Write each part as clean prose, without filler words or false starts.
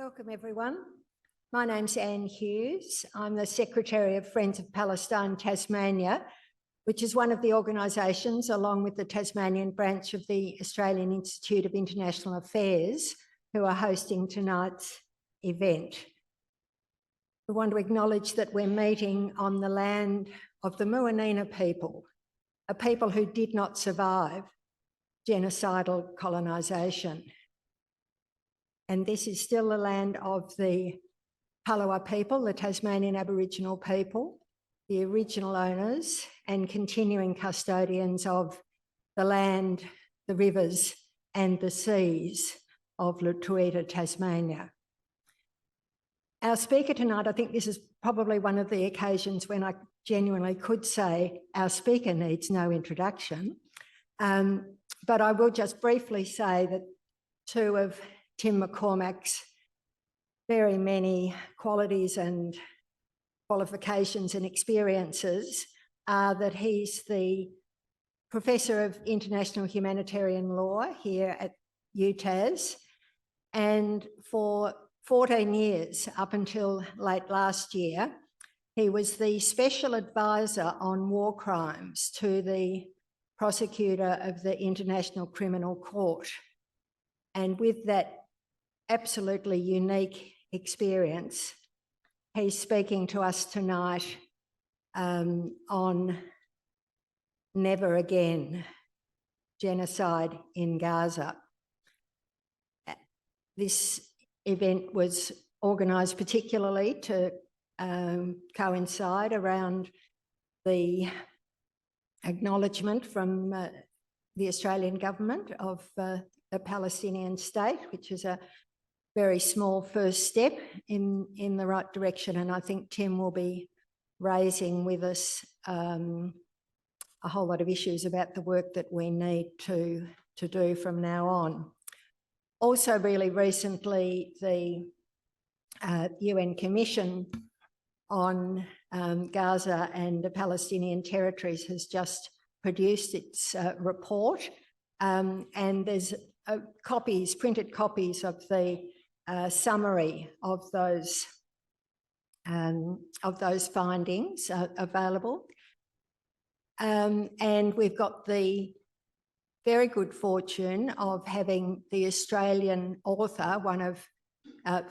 Welcome everyone. My name's Anne Hughes. I'm the Secretary of Friends of Palestine Tasmania, which is one of the organisations, along with the Tasmanian branch of the Australian Institute of International Affairs, who are hosting tonight's event. We want to acknowledge that we're meeting on the land of the Muwinina people, a people who did not survive genocidal colonisation. And this is still the land of the Palawa people, the Tasmanian Aboriginal people, the original owners and continuing custodians of the land, the rivers and the seas of Lutuita, Tasmania. Our speaker tonight, I think this is probably one of the occasions when I genuinely could say our speaker needs no introduction. But I will just briefly say that two of Tim McCormack's very many qualities and qualifications and experiences are that he's the Professor of International Humanitarian Law here at UTAS, and for 14 years, up until late last year, he was the Special Advisor on War Crimes to the Prosecutor of the International Criminal Court. And with that absolutely unique experience, he's speaking to us tonight on Never Again, Genocide in Gaza. This event was organised particularly to coincide around the acknowledgement from the Australian government of the Palestinian state, which is a very small first step in the right direction. And I think Tim will be raising with us a whole lot of issues about the work that we need to do from now on. Also, really recently, the UN Commission on Gaza and the Palestinian territories has just produced its report, and there's printed copies of the summary of those findings available. And we've got the very good fortune of having the Australian author, one of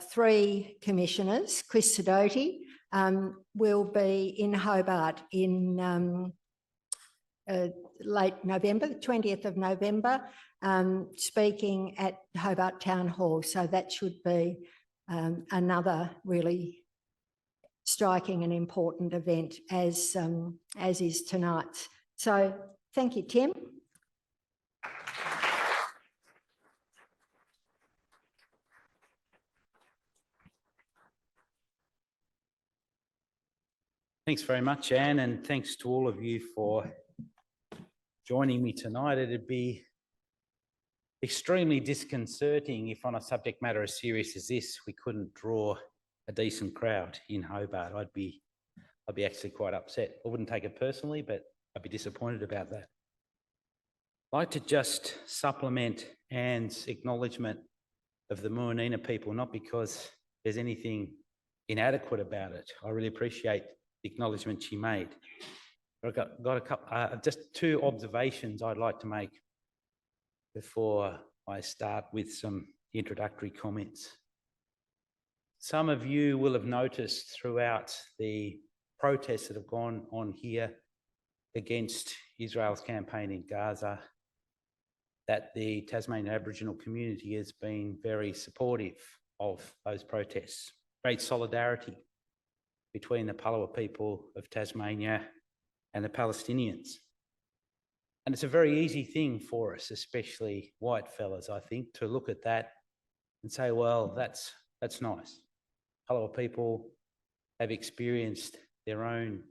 three commissioners, Chris Sidoti, will be in Hobart in late November, the 20th of November, speaking at Hobart Town Hall. So that should be another really striking and important event, as is tonight's. So thank you, Tim. Thanks very much, Anne, and thanks to all of you for joining me tonight. It'd be extremely disconcerting if on a subject matter as serious as this, we couldn't draw a decent crowd in Hobart. I'd be actually quite upset. I wouldn't take it personally, but I'd be disappointed about that. I'd like to just supplement Anne's acknowledgement of the Muwinina people, not because there's anything inadequate about it. I really appreciate the acknowledgement she made. I've got a couple, just two observations I'd like to make before I start with some introductory comments. Some of you will have noticed throughout the protests that have gone on here against Israel's campaign in Gaza that the Tasmanian Aboriginal community has been very supportive of those protests. Great solidarity between the Palawa people of Tasmania and the Palestinians. And it's a very easy thing for us, especially white fellas, I think, to look at that and say, well, that's nice. Palawa people have experienced their own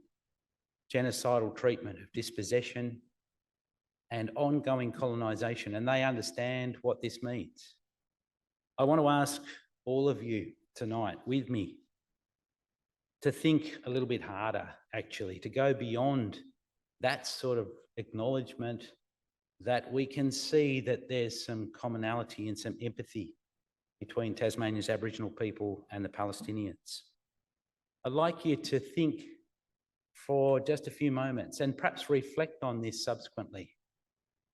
genocidal treatment of dispossession and ongoing colonisation, and they understand what this means. I want to ask all of you tonight with me to think a little bit harder, actually, to go beyond that sort of acknowledgement, that we can see that there's some commonality and some empathy between Tasmania's Aboriginal people and the Palestinians. I'd like you to think for just a few moments and perhaps reflect on this subsequently.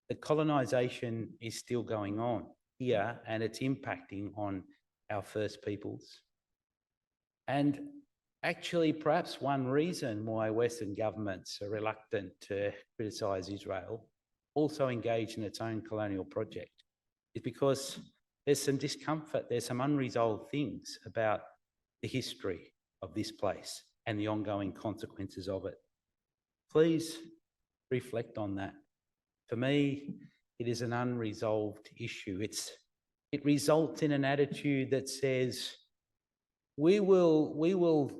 The colonisation is still going on here and it's impacting on our First Peoples. And actually, perhaps one reason why Western governments are reluctant to criticise Israel, also engage in its own colonial project, is because there's some discomfort, there's some unresolved things about the history of this place and the ongoing consequences of it. Please reflect on that. For me, it is an unresolved issue. It results in an attitude that says, we will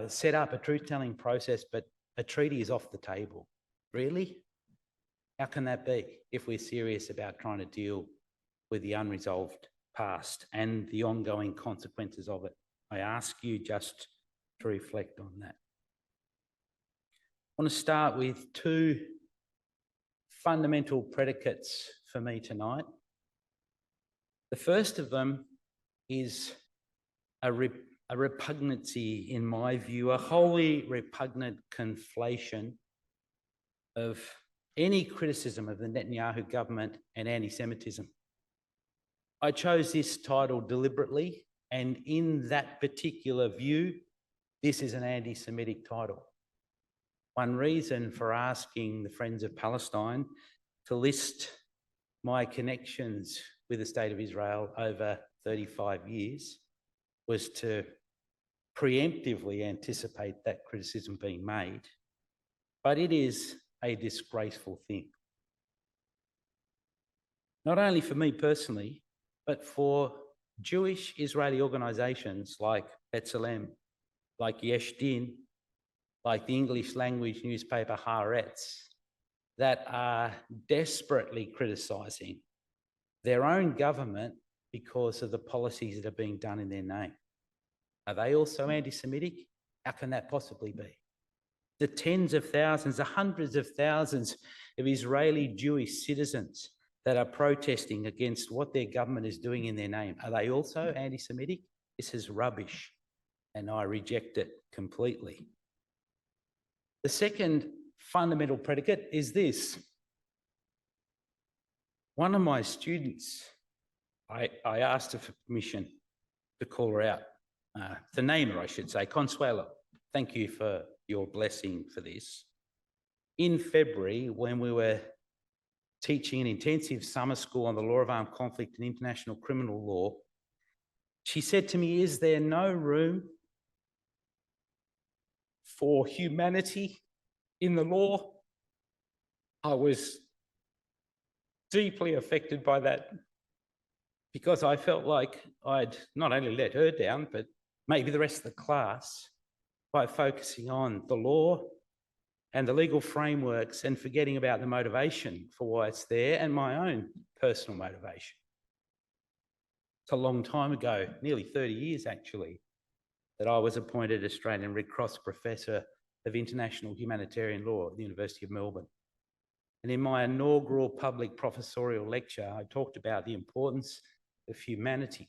set up a truth-telling process, but a treaty is off the table. Really? How can that be if we're serious about trying to deal with the unresolved past and the ongoing consequences of it? I ask you just to reflect on that. I want to start with two fundamental predicates for me tonight. The first of them is a repugnancy, in my view, a wholly repugnant conflation of any criticism of the Netanyahu government and anti-Semitism. I chose this title deliberately, and in that particular view, this is an anti-Semitic title. One reason for asking the Friends of Palestine to list my connections with the State of Israel over 35 years was to preemptively anticipate that criticism being made. But it is a disgraceful thing. Not only for me personally, but for Jewish Israeli organisations like B'Tselem, like Yesh Din, like the English language newspaper Haaretz, that are desperately criticising their own government because of the policies that are being done in their name. Are they also anti-Semitic? How can that possibly be? The tens of thousands, the hundreds of thousands of Israeli Jewish citizens that are protesting against what their government is doing in their name, are they also anti-Semitic? This is rubbish, and I reject it completely. The second fundamental predicate is this. One of my students, I asked her for permission to call her out, to name her, I should say, Consuelo. Thank you for your blessing for this. In February, when we were teaching an intensive summer school on the law of armed conflict and international criminal law, she said to me, is there no room for humanity in the law? I was deeply affected by that because I felt like I'd not only let her down, but maybe the rest of the class by focusing on the law and the legal frameworks and forgetting about the motivation for why it's there and my own personal motivation. It's a long time ago, nearly 30 years actually, that I was appointed Australian Red Cross Professor of International Humanitarian Law at the University of Melbourne. And in my inaugural public professorial lecture, I talked about the importance of humanity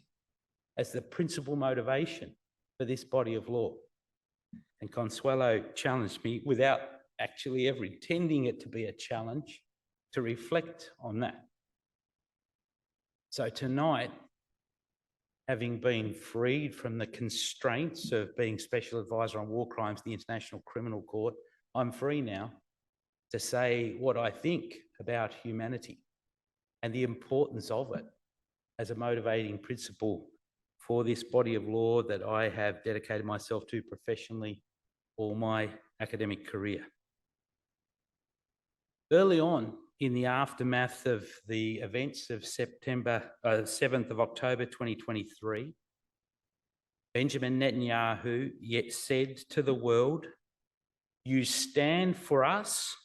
as the principal motivation for this body of law. And Consuelo challenged me, without actually ever intending it to be a challenge, to reflect on that. So tonight, having been freed from the constraints of being Special Advisor on War Crimes, the International Criminal Court, I'm free now to say what I think about humanity and the importance of it as a motivating principle for this body of law that I have dedicated myself to professionally all my academic career. Early on, in the aftermath of the events of 7th of October 2023, Benjamin Netanyahu yet said to the world, you stand for us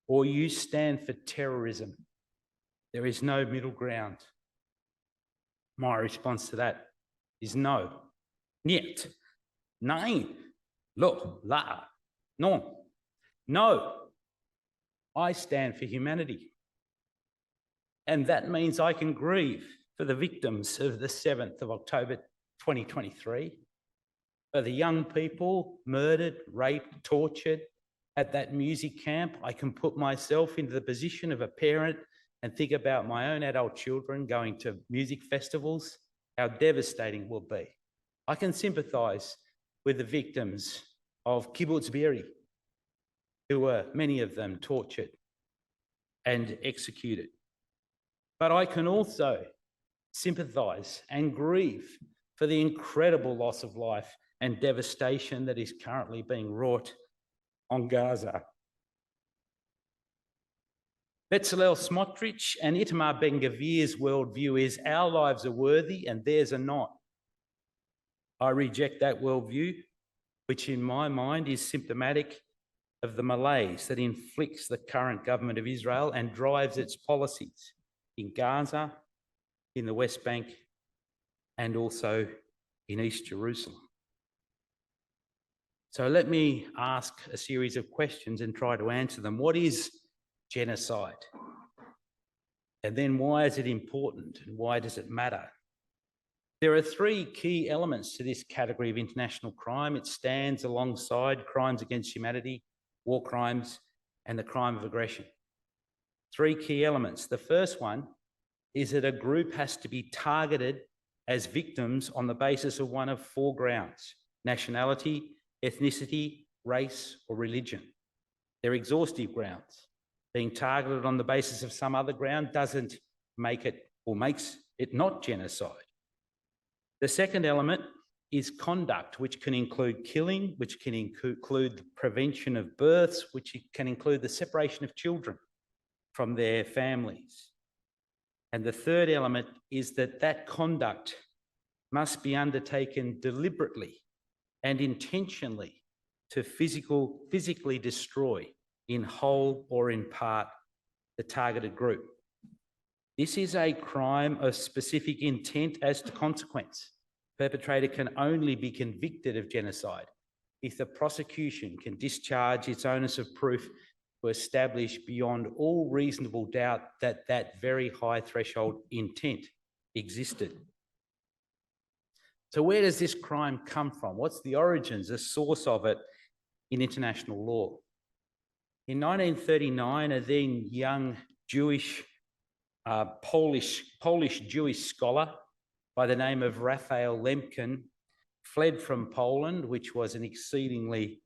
or you stand for terrorism. There is no middle ground. My response to that is no. Niet. Nein. Lo. La. No. No. I stand for humanity. And that means I can grieve for the victims of the 7th of October 2023, for the young people murdered, raped, tortured at that music camp. I can put myself into the position of a parent and think about my own adult children going to music festivals, how devastating it will be. I can sympathise with the victims of Kibbutz Be'eri, who were, many of them, tortured and executed. But I can also sympathise and grieve for the incredible loss of life and devastation that is currently being wrought on Gaza. Bezalel Smotrich and Itamar Ben-Gvir's worldview is our lives are worthy and theirs are not. I reject that worldview, which in my mind is symptomatic of the malaise that inflicts the current government of Israel and drives its policies in Gaza, in the West Bank, and also in East Jerusalem. So let me ask a series of questions and try to answer them. What is genocide? And then why is it important and why does it matter? There are three key elements to this category of international crime. It stands alongside crimes against humanity, war crimes, and the crime of aggression. Three key elements. The first one is that a group has to be targeted as victims on the basis of one of four grounds: nationality, ethnicity, race, or religion. They're exhaustive grounds. Being targeted on the basis of some other ground doesn't make it, or makes it not genocide. The second element is conduct, which can include killing, which can include the prevention of births, which can include the separation of children from their families. And the third element is that that conduct must be undertaken deliberately and intentionally to physically destroy in whole or in part the targeted group. This is a crime of specific intent as to consequence. Perpetrator can only be convicted of genocide if the prosecution can discharge its onus of proof to establish beyond all reasonable doubt that that very high threshold intent existed. So where does this crime come from? What's the origins, the source of it in international law? In 1939, a then young Jewish, Polish Jewish scholar by the name of Raphael Lemkin fled from Poland, which was an exceedingly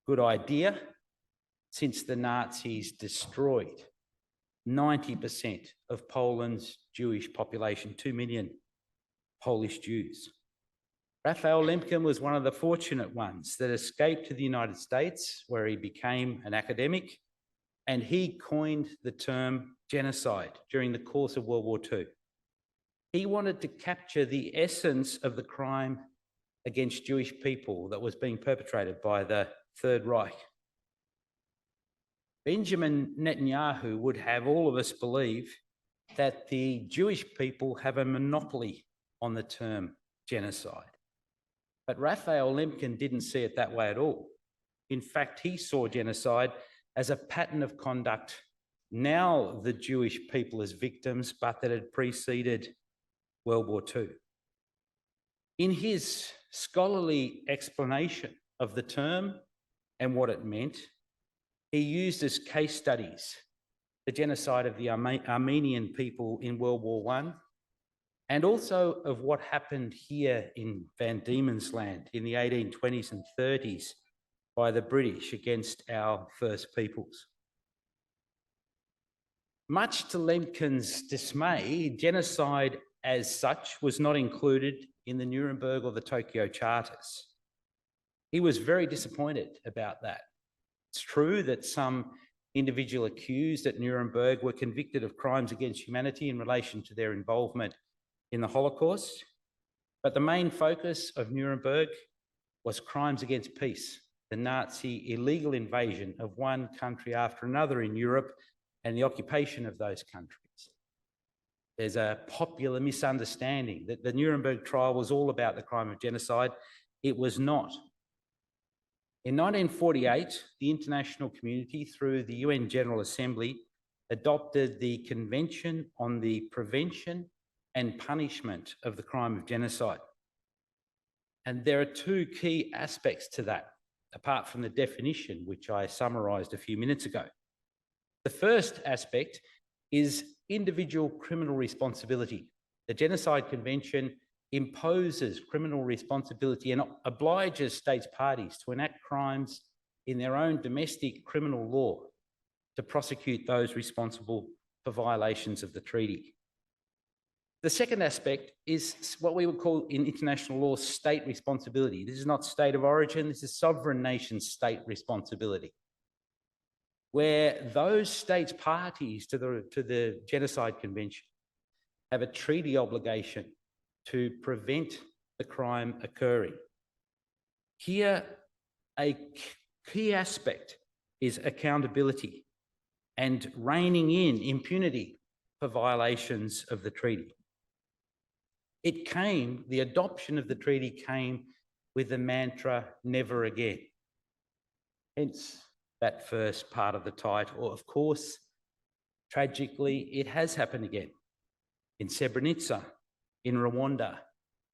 good idea since the Nazis destroyed 90% of Poland's Jewish population, 2 million Polish Jews. Raphael Lemkin was one of the fortunate ones that escaped to the United States, where he became an academic, and he coined the term genocide during the course of World War II. He wanted to capture the essence of the crime against Jewish people that was being perpetrated by the Third Reich. Benjamin Netanyahu would have all of us believe that the Jewish people have a monopoly on the term genocide. But Raphael Lemkin didn't see it that way at all. In fact, he saw genocide as a pattern of conduct, now the Jewish people as victims, but that had preceded World War II. In his scholarly explanation of the term and what it meant, he used as case studies the genocide of the Armenian people in World War I, and also of what happened here in Van Diemen's Land in the 1820s and 30s by the British against our First Peoples. Much to Lemkin's dismay, genocide as such was not included in the Nuremberg or the Tokyo Charters. He was very disappointed about that. It's true that some individual accused at Nuremberg were convicted of crimes against humanity in relation to their involvement in the Holocaust, but the main focus of Nuremberg was crimes against peace, the Nazi illegal invasion of one country after another in Europe and the occupation of those countries. There's a popular misunderstanding that the Nuremberg trial was all about the crime of genocide. It was not. In 1948, the international community, through the UN General Assembly, adopted the Convention on the Prevention and punishment of the crime of genocide. And there are two key aspects to that, apart from the definition, which I summarised a few minutes ago. The first aspect is individual criminal responsibility. The Genocide Convention imposes criminal responsibility and obliges states parties to enact crimes in their own domestic criminal law to prosecute those responsible for violations of the treaty. The second aspect is what we would call in international law state responsibility. This is not state of origin, this is sovereign nation state responsibility, where those states parties to the Genocide Convention have a treaty obligation to prevent the crime occurring. Here, a key aspect is accountability and reining in impunity for violations of the treaty. The adoption of the treaty came with the mantra, never again. Hence that first part of the title. Of course, tragically, it has happened again in Srebrenica, in Rwanda,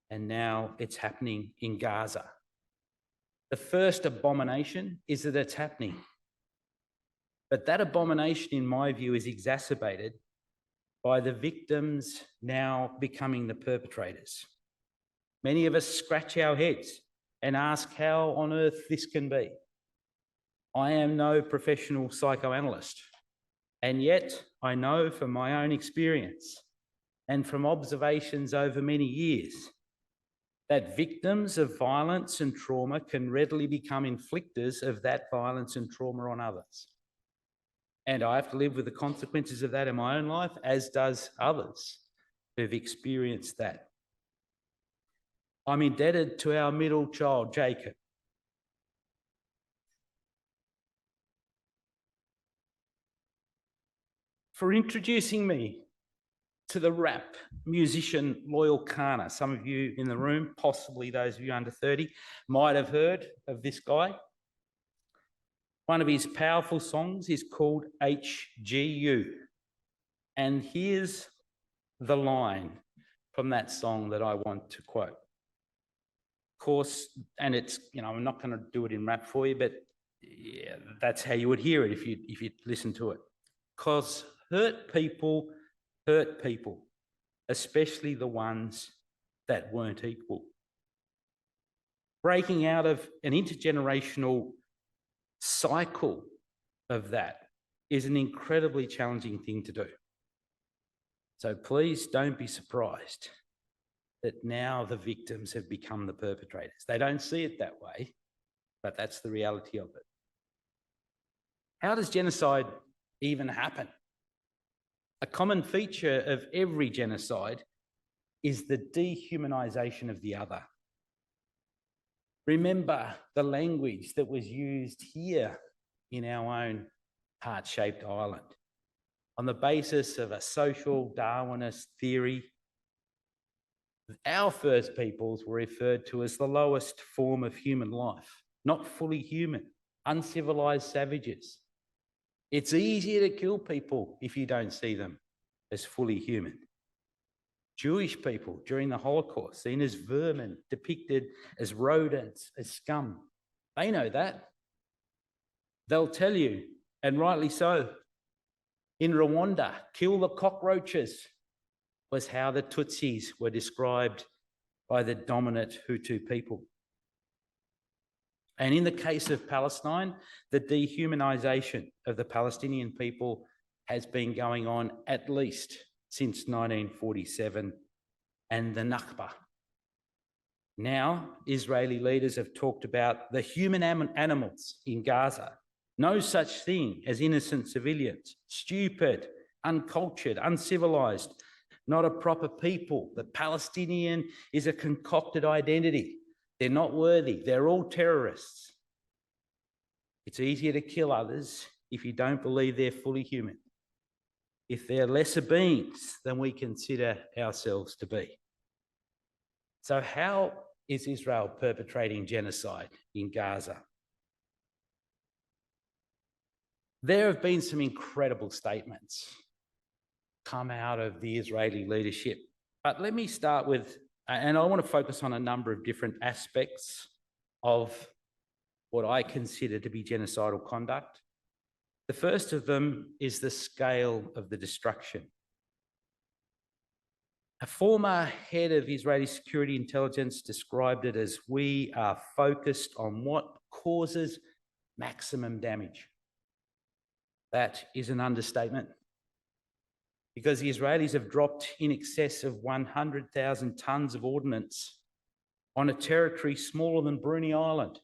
and now it's happening in Gaza. The first abomination is that it's happening. But that abomination, in my view, is exacerbated by the victims now becoming the perpetrators. Many of us scratch our heads and ask how on earth this can be. I am no professional psychoanalyst, and yet I know from my own experience and from observations over many years that victims of violence and trauma can readily become inflictors of that violence and trauma on others. And I have to live with the consequences of that in my own life, as does others who've experienced that. I'm indebted to our middle child, Jacob, for introducing me to the rap musician Loyal Kana. Some of you in the room, possibly those of you under 30, might have heard of this guy. One of his powerful songs is called HGU. And here's the line from that song that I want to quote. Of course, and it's, I'm not going to do it in rap for you, but yeah, that's how you would hear it if you listen to it. 'Cause hurt people, especially the ones that weren't equal. Breaking out of an intergenerational cycle of that is an incredibly challenging thing to do. So please don't be surprised that now the victims have become the perpetrators. They don't see it that way, but that's the reality of it. How does genocide even happen? A common feature of every genocide is the dehumanisation of the other. Remember the language that was used here in our own heart-shaped island. On the basis of a social Darwinist theory, our first peoples were referred to as the lowest form of human life, not fully human, uncivilized savages. It's easier to kill people if you don't see them as fully human. Jewish people during the Holocaust, seen as vermin, depicted as rodents, as scum. They know that. They'll tell you, and rightly so. In Rwanda, kill the cockroaches was how the Tutsis were described by the dominant Hutu people. And in the case of Palestine, the dehumanisation of the Palestinian people has been going on at least since 1947 and the Nakba. Now, Israeli leaders have talked about the human animals in Gaza. No such thing as innocent civilians, stupid, uncultured, uncivilized, not a proper people. The Palestinian is a concocted identity. They're not worthy. They're all terrorists. It's easier to kill others if you don't believe they're fully human, if they're lesser beings than we consider ourselves to be. So how is Israel perpetrating genocide in Gaza? There have been some incredible statements come out of the Israeli leadership But let me start with, and I want to focus on a number of different aspects of what I consider to be genocidal conduct. The first of them is the scale of the destruction. A former head of Israeli security intelligence described it as, we are focused on what causes maximum damage. That is an understatement, because the Israelis have dropped in excess of 100,000 tonnes of ordnance on a territory smaller than Bruny Island.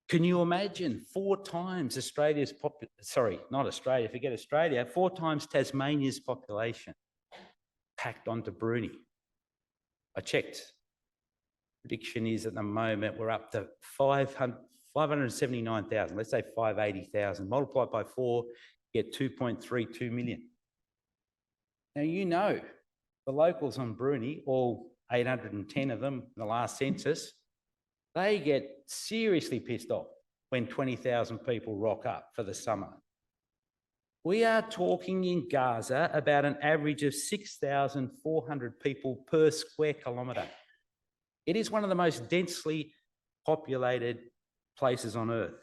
Can you imagine 4 times Australia's not Australia, forget Australia, 4 times Tasmania's population packed onto Bruny? I checked. Prediction is at the moment we're up to 579,000, let's say 580,000. Multiplied by 4, get 2.32 million. Now, you know, the locals on Bruny, all 810 of them in the last census, they get seriously pissed off when 20,000 people rock up for the summer. We are talking in Gaza about an average of 6,400 people per square kilometre. It is one of the most densely populated places on Earth.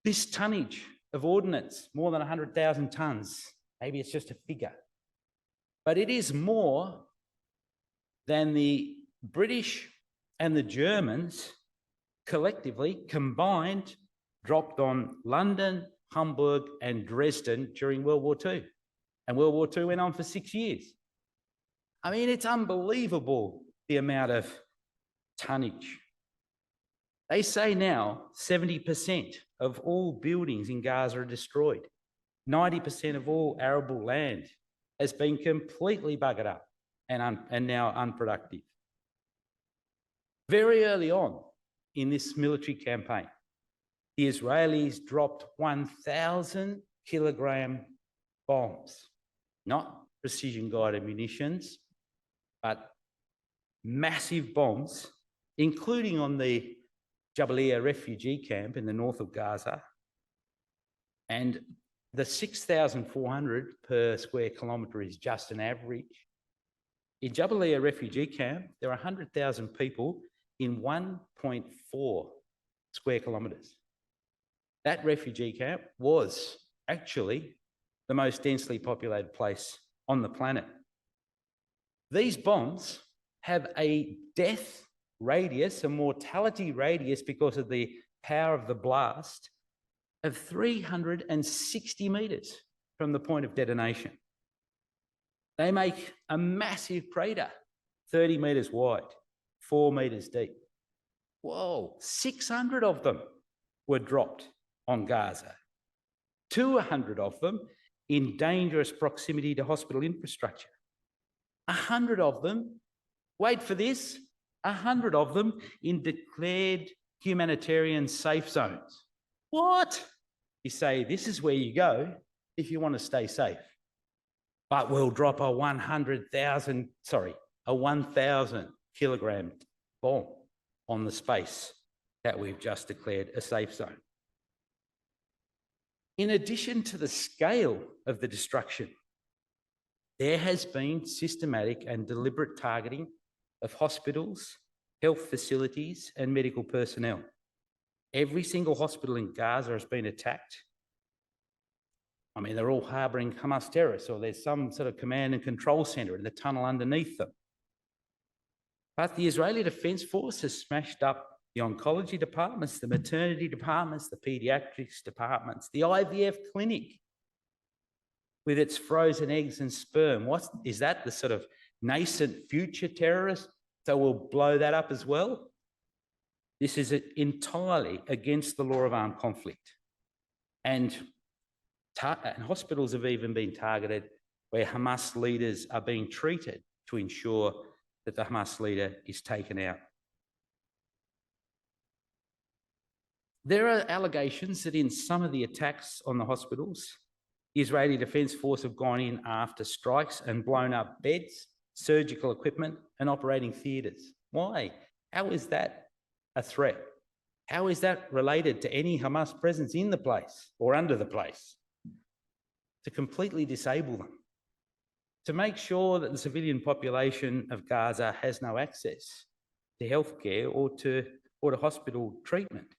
This tonnage of ordnance, more than 100,000 tonnes, maybe it's just a figure, but it is more than the British and the Germans collectively combined dropped on London, Hamburg and Dresden during World War II. And World War II went on for 6 years. I mean, it's unbelievable the amount of tonnage. They say now 70% of all buildings in Gaza are destroyed. 90% of all arable land has been completely buggered up and now unproductive. Very early on in this military campaign, the Israelis dropped 1,000 kilogram bombs, not precision-guided munitions, but massive bombs, including on the Jabalia refugee camp in the north of Gaza. And the 6,400 per square kilometre is just an average. In Jabalia refugee camp, there are 100,000 people in 1.4 square kilometres. That refugee camp was actually the most densely populated place on the planet. These bombs have a death radius, a mortality radius because of the power of the blast, of 360 metres from the point of detonation. They make a massive crater, 30 metres wide, 4 metres deep. Whoa, 600 of them were dropped on Gaza. 200 of them in dangerous proximity to hospital infrastructure. 100 of them, wait for this, 100 of them in declared humanitarian safe zones. What? You say, this is where you go if you want to stay safe. But we'll drop a 1,000 kilogram bomb on the space that we've just declared a safe zone. In addition to the scale of the destruction, there has been systematic and deliberate targeting of hospitals, health facilities, and medical personnel. Every single hospital in Gaza has been attacked. I mean, they're all harbouring Hamas terrorists, or there's some sort of command and control centre in the tunnel underneath them. But the Israeli Defence Force has smashed up the oncology departments, the maternity departments, the paediatrics departments, the IVF clinic with its frozen eggs and sperm. Is that the sort of nascent future terrorist? So we'll blow that up as well? This is entirely against the law of armed conflict. And hospitals have even been targeted where Hamas leaders are being treated to ensure that the Hamas leader is taken out. There are allegations that in some of the attacks on the hospitals, the Israeli Defence Force have gone in after strikes and blown up beds, surgical equipment, and operating theatres. Why? How is that a threat? How is that related to any Hamas presence in the place or under the place? To completely disable them, to make sure that the civilian population of Gaza has no access to healthcare or to hospital treatment.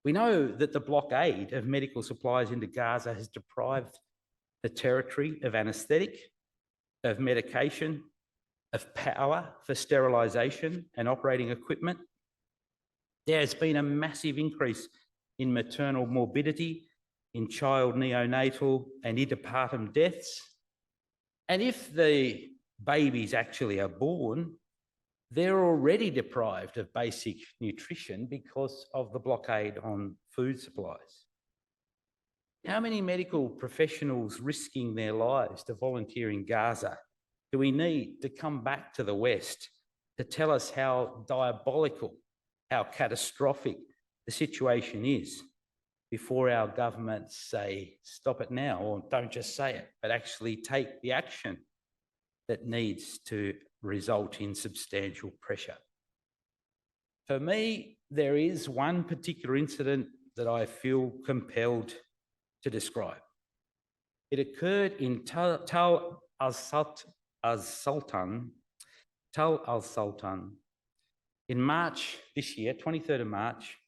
We know that the blockade of medical supplies into Gaza has deprived the territory of anaesthetic, of medication, of power for sterilisation and operating equipment. There has been a massive increase in maternal morbidity, in child neonatal and interpartum deaths. And if the babies actually are born, they're already deprived of basic nutrition because of the blockade on food supplies. How many medical professionals risking their lives to volunteer in Gaza do we need to come back to the West to tell us how diabolical, how catastrophic the situation is before our governments say, stop it now, or don't just say it, but actually take the action that needs to result in substantial pressure? For me, there is one particular incident that I feel compelled to describe. It occurred in Tal al-Sultan in March this year, 23rd of March.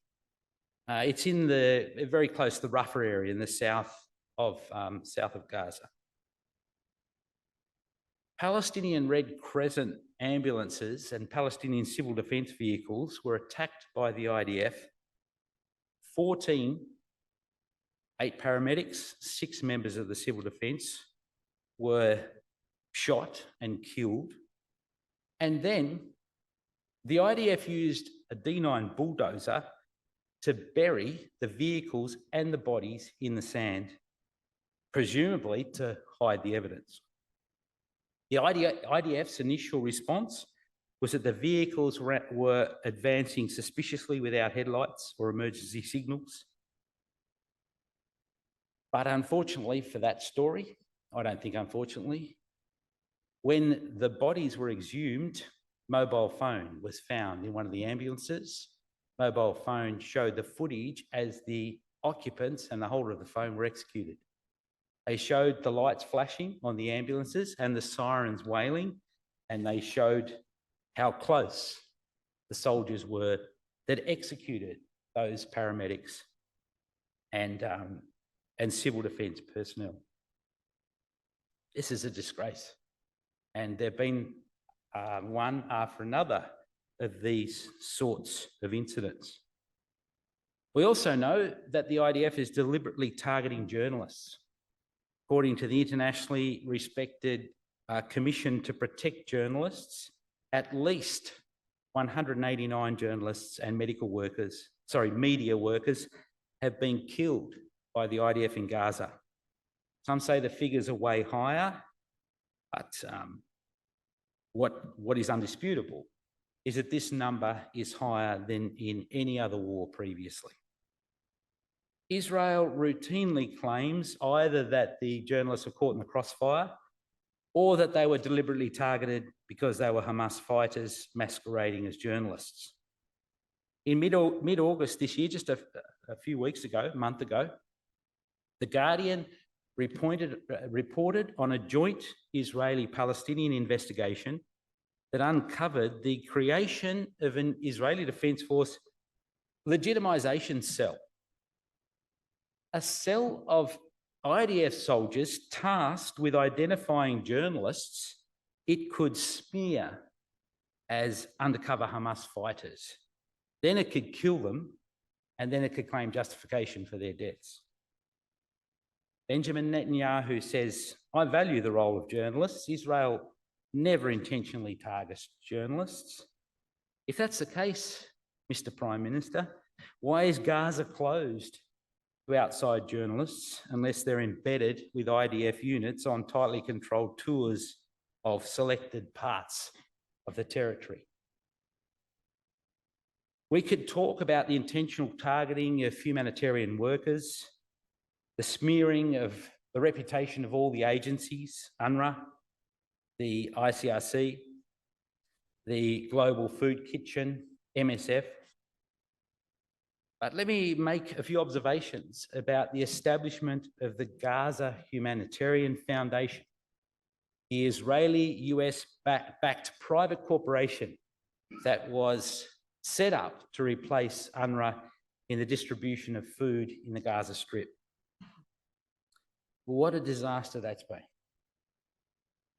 It's in very close to the Rafah area in the south of Gaza. Palestinian Red Crescent ambulances and Palestinian civil defence vehicles were attacked by the IDF. 8 paramedics, 6 members of the civil defence were shot and killed. And then the IDF used a D9 bulldozer to bury the vehicles and the bodies in the sand, presumably to hide the evidence. The IDF's initial response was that the vehicles were advancing suspiciously without headlights or emergency signals. But unfortunately for that story, I don't think unfortunately, when the bodies were exhumed, mobile phone was found in one of the ambulances. Mobile phone showed the footage as the occupants and the holder of the phone were executed. They showed the lights flashing on the ambulances and the sirens wailing, and they showed how close the soldiers were that executed those paramedics and civil defence personnel. This is a disgrace, and there have been one after another of these sorts of incidents. We also know that the IDF is deliberately targeting journalists. According to the internationally respected Commission to Protect Journalists, at least 189 journalists and media workers have been killed by the IDF in Gaza. Some say the figures are way higher, but what is undisputable is that this number is higher than in any other war previously. Israel routinely claims either that the journalists were caught in the crossfire or that they were deliberately targeted because they were Hamas fighters masquerading as journalists. In mid-August this year, just a few weeks ago, a month ago, The Guardian reported on a joint Israeli-Palestinian investigation that uncovered the creation of an Israeli Defence Force legitimisation cell, a cell of IDF soldiers tasked with identifying journalists it could smear as undercover Hamas fighters. Then it could kill them, and then it could claim justification for their deaths. Benjamin Netanyahu says, "I value the role of journalists. Israel never intentionally targets journalists." If that's the case, Mr. Prime Minister, why is Gaza closed to outside journalists unless they're embedded with IDF units on tightly controlled tours of selected parts of the territory? We could talk about the intentional targeting of humanitarian workers, the smearing of the reputation of all the agencies, UNRWA, the ICRC, the Global Food Kitchen, MSF. But let me make a few observations about the establishment of the Gaza Humanitarian Foundation, the Israeli-US backed private corporation that was set up to replace UNRWA in the distribution of food in the Gaza Strip. What a disaster that's been.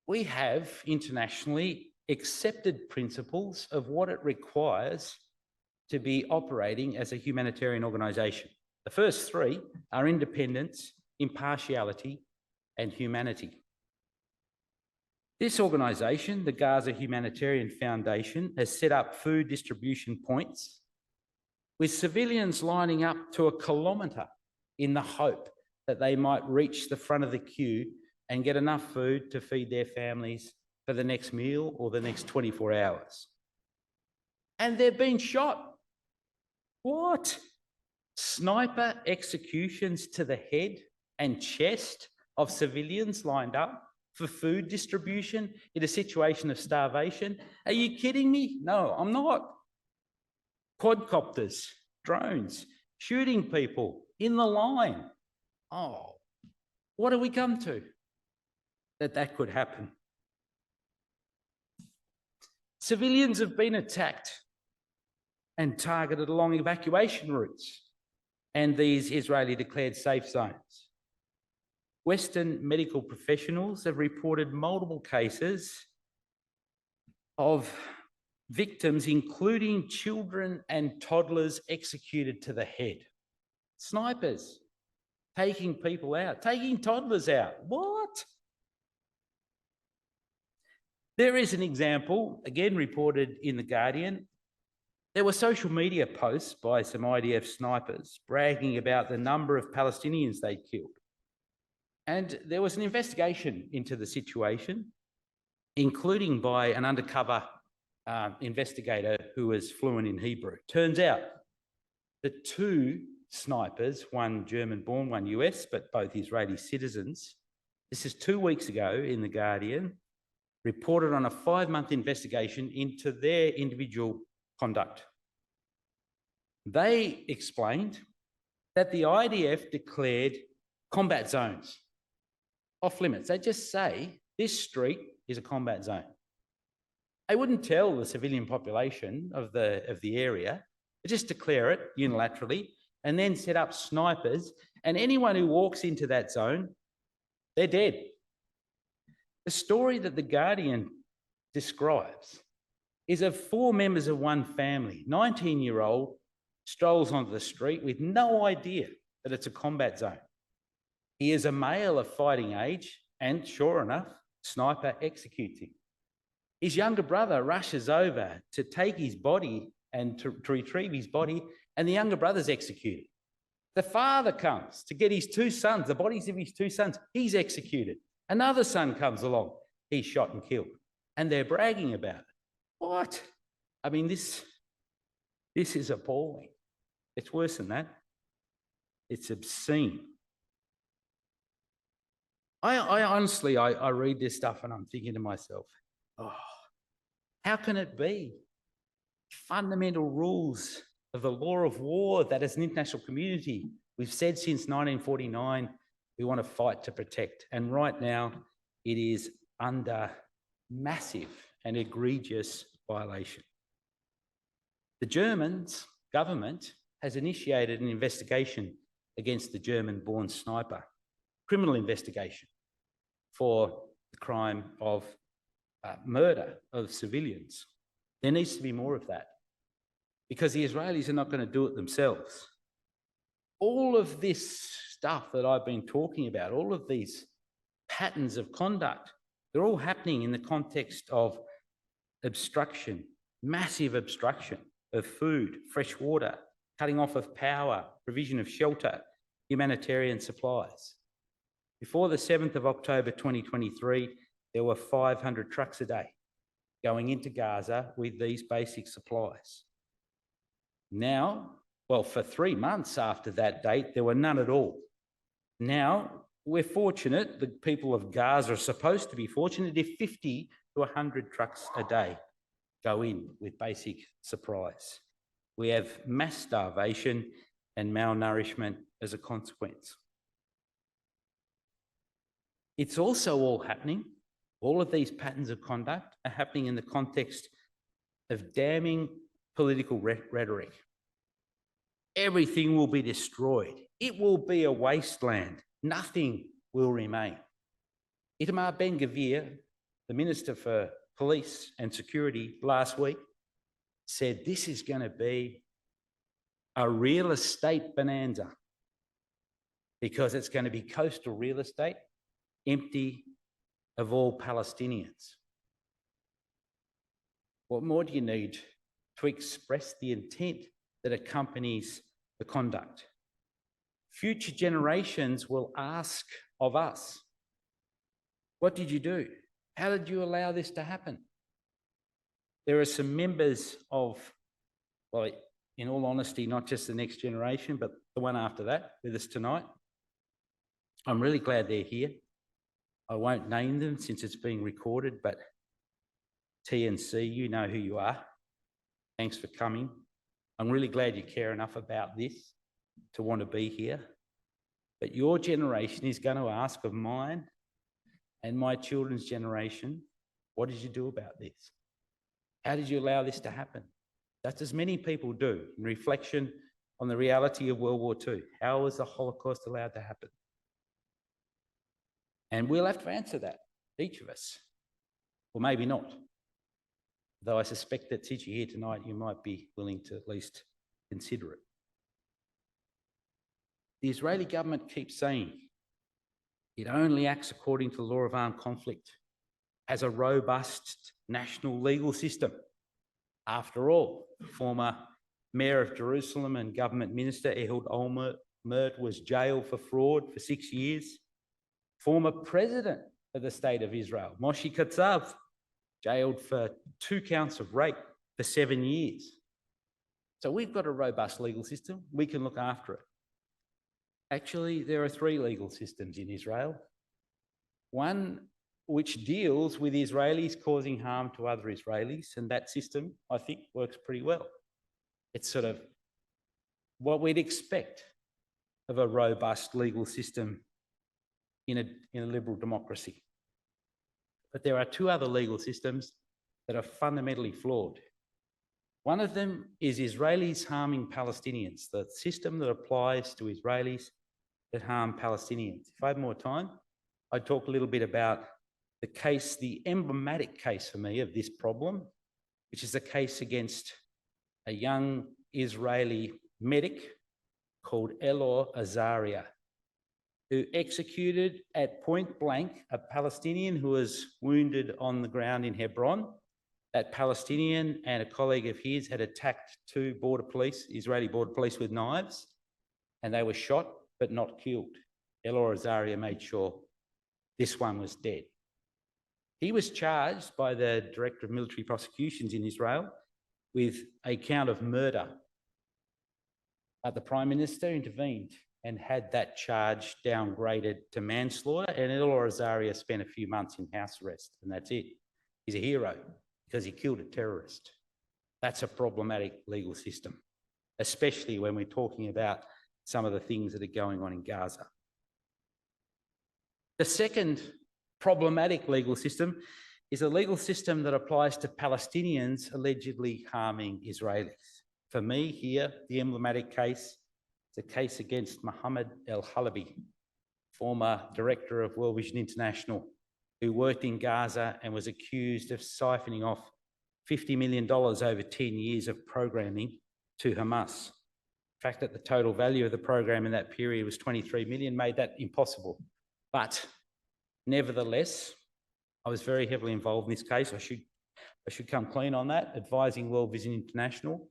We have internationally accepted principles of what it requires to be operating as a humanitarian organisation. The first three are independence, impartiality, and humanity. This organisation, the Gaza Humanitarian Foundation, has set up food distribution points with civilians lining up to 1 kilometre in the hope that they might reach the front of the queue and get enough food to feed their families for the next meal or the next 24 hours. And they've been shot. What? Sniper executions to the head and chest of civilians lined up for food distribution in a situation of starvation? Are you kidding me? No, I'm not. Quadcopters, drones, shooting people in the line. Oh, what have we come to? That could happen. Civilians have been attacked and targeted along evacuation routes and these Israeli declared safe zones. Western medical professionals have reported multiple cases of victims, including children and toddlers executed to the head. Snipers taking people out, taking toddlers out. What? There is an example, again reported in The Guardian. There were social media posts by some IDF snipers bragging about the number of Palestinians they killed. And there was an investigation into the situation, including by an undercover investigator who was fluent in Hebrew. Turns out the two snipers, one German-born, one US, but both Israeli citizens, this is 2 weeks ago in The Guardian, reported on a 5-month investigation into their individual conduct. They explained that the IDF declared combat zones off limits. They just say this street is a combat zone. They wouldn't tell the civilian population of the area. They just declare it unilaterally and then set up snipers, and anyone who walks into that zone, they're dead. The story that The Guardian describes is of 4 members of one family. 19-year-old strolls onto the street with no idea that it's a combat zone. He is a male of fighting age, and sure enough, sniper executes him. His younger brother rushes over to take his body and to retrieve his body, and the younger brother's executed. The father comes to get his 2 sons, the bodies of his 2 sons, he's executed. Another son comes along, he's shot and killed, and they're bragging about it. What? I mean, this is appalling. It's worse than that. It's obscene. I honestly read this stuff and I'm thinking to myself, oh, how can it be? Fundamental rules of the law of war that as an international community, we've said since 1949, we want to fight to protect. And right now, it is under massive and egregious violation. The German government has initiated an investigation against the German-born sniper, criminal investigation for the crime of murder of civilians. There needs to be more of that because the Israelis are not going to do it themselves. All of this stuff that I've been talking about, all of these patterns of conduct, they're all happening in the context of obstruction, massive obstruction of food, fresh water, cutting off of power, provision of shelter, humanitarian supplies. Before the 7th of October 2023, there were 500 trucks a day going into Gaza with these basic supplies. Now, well, for 3 months after that date, there were none at all. Now, we're fortunate, the people of Gaza are supposed to be fortunate if 50 to 100 trucks a day go in with basic supplies. We have mass starvation and malnourishment as a consequence. It's also all happening All of these patterns of conduct are happening in the context of damning political rhetoric. Everything will be destroyed. It will be a wasteland. Nothing will remain. Itamar Ben-Gvir, the Minister for Police and Security last week, said this is going to be a real estate bonanza because it's going to be coastal real estate, empty of all Palestinians. What more do you need to express the intent that accompanies the conduct? Future generations will ask of us, what did you do? How did you allow this to happen? There are some members of, well, in all honesty, not just the next generation, but the one after that with us tonight. I'm really glad they're here. I won't name them since it's being recorded, but TNC, you know who you are. Thanks for coming. I'm really glad you care enough about this to want to be here. But your generation is going to ask of mine and my children's generation, what did you do about this? How did you allow this to happen? That's as many people do in reflection on the reality of World War II. How was the Holocaust allowed to happen? And we'll have to answer that, each of us. Or maybe not. Though I suspect that since you're here tonight, you might be willing to at least consider it. The Israeli government keeps saying it only acts according to the law of armed conflict, has a robust national legal system. After all, former Mayor of Jerusalem and government minister Ehud Olmert was jailed for fraud for 6 years. Former president of the state of Israel, Moshe Katsav, jailed for 2 counts of rape for 7 years. So we've got a robust legal system. We can look after it. Actually, there are 3 legal systems in Israel. One which deals with Israelis causing harm to other Israelis, and that system, I think, works pretty well. It's sort of what we'd expect of a robust legal system in a liberal democracy. But there are 2 other legal systems that are fundamentally flawed. One of them is Israelis harming Palestinians, the system that applies to Israelis that harm Palestinians. If I had more time, I'd talk a little bit about the case, the emblematic case for me of this problem, which is a case against a young Israeli medic called Elor Azaria, who executed at point blank a Palestinian who was wounded on the ground in Hebron. That Palestinian and a colleague of his had attacked 2 border police, Israeli border police, with knives, and they were shot but not killed. Elor Azaria made sure this one was dead. He was charged by the Director of Military Prosecutions in Israel with a count of murder. But the Prime Minister intervened and had that charge downgraded to manslaughter, and Elor Azaria spent a few months in house arrest, and that's it. He's a hero because he killed a terrorist. That's a problematic legal system, especially when we're talking about some of the things that are going on in Gaza. The second problematic legal system is a legal system that applies to Palestinians allegedly harming Israelis. For me here, the emblematic case is a case against Mohammed El-Halabi, former director of World Vision International, who worked in Gaza and was accused of siphoning off $50 million over 10 years of programming to Hamas. The fact that the total value of the program in that period was 23 million made that impossible. But nevertheless, I was very heavily involved in this case. I should come clean on that, advising World Vision International.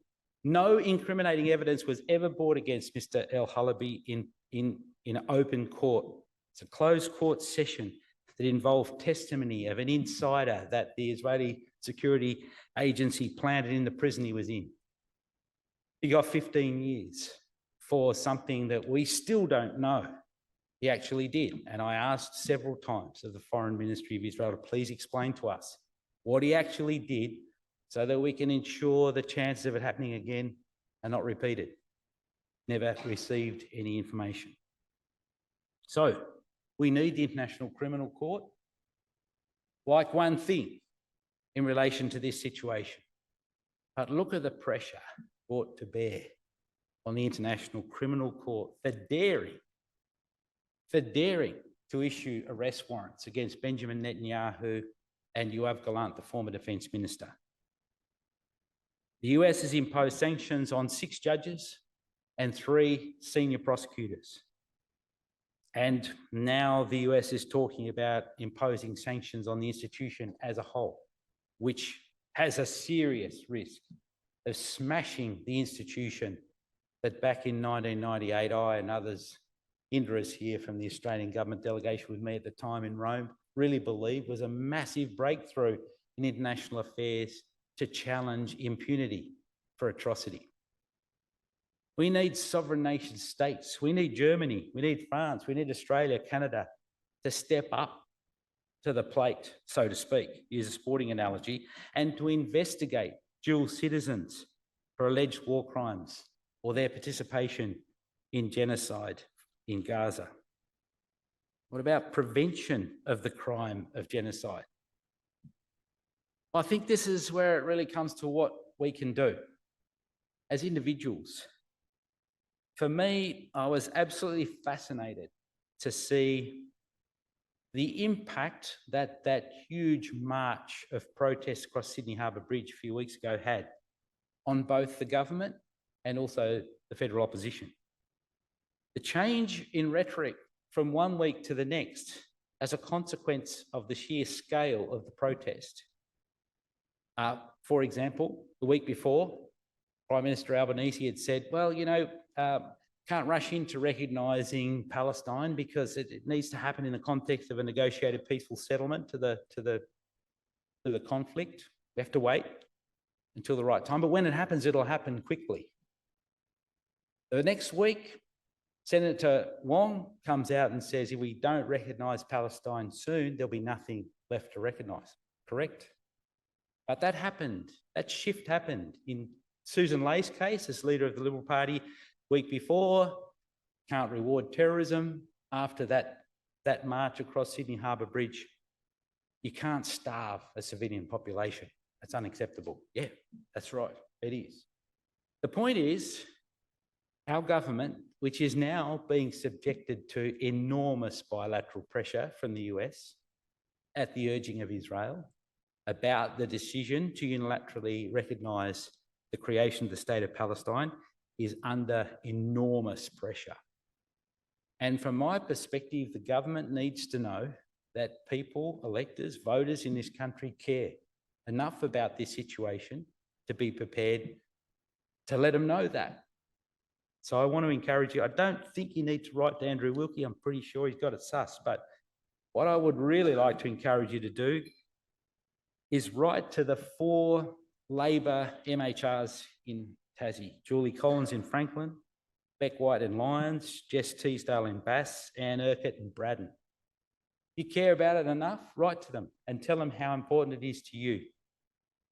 No incriminating evidence was ever brought against Mr. El-Halabi in an open court. It's a closed court session that involved testimony of an insider that the Israeli security agency planted in the prison he was in. He got 15 years for something that we still don't know he actually did. And I asked several times of the Foreign Ministry of Israel to please explain to us what he actually did so that we can ensure the chances of it happening again are not repeated. Never received any information. So we need the International Criminal Court. like one thing in relation to this situation. But look at the pressure brought to bear on the International Criminal Court for daring to issue arrest warrants against Benjamin Netanyahu and Yoav Gallant, the former Defence Minister. The US has imposed sanctions on 6 judges and 3 senior prosecutors. And now the US is talking about imposing sanctions on the institution as a whole, which has a serious risk of smashing the institution that back in 1998, I and others, Indras here from the Australian government delegation with me at the time in Rome, really believed was a massive breakthrough in international affairs to challenge impunity for atrocity. We need sovereign nation states. We need Germany, we need France, we need Australia, Canada to step up to the plate, so to speak, use a sporting analogy, and to investigate dual citizens for alleged war crimes or their participation in genocide in Gaza. What about prevention of the crime of genocide? I think this is where it really comes to what we can do as individuals. For me, I was absolutely fascinated to see the impact that that huge march of protests across Sydney Harbour Bridge a few weeks ago had on both the government and also the federal opposition. The change in rhetoric from one week to the next as a consequence of the sheer scale of the protest. For example, the week before, Prime Minister Albanese had said, well, you know, can't rush into recognising Palestine because it needs to happen in the context of a negotiated peaceful settlement to the conflict. We have to wait until the right time. But when it happens, it'll happen quickly. The next week, Senator Wong comes out and says, if we don't recognise Palestine soon, there'll be nothing left to recognise. Correct? But that happened. That shift happened in Susan Lay's case as leader of the Liberal Party. Week before, can't reward terrorism. After that march across Sydney Harbour Bridge, you can't starve a civilian population. That's unacceptable. Yeah, that's right. It is. The point is, our government, which is now being subjected to enormous bilateral pressure from the US at the urging of Israel about the decision to unilaterally recognise the creation of the state of Palestine, is under enormous pressure. And from my perspective, the government needs to know that people, electors, voters in this country care enough about this situation to be prepared to let them know that. So I want to encourage you. I don't think you need to write to Andrew Wilkie. I'm pretty sure he's got it sus. But what I would really like to encourage you to do is write to the 4 Labor MHRs in Tassie: Julie Collins in Franklin, Beck White in Lyons, Jess Teasdale in Bass, Anne Urquhart in Braddon. If you care about it enough, write to them and tell them how important it is to you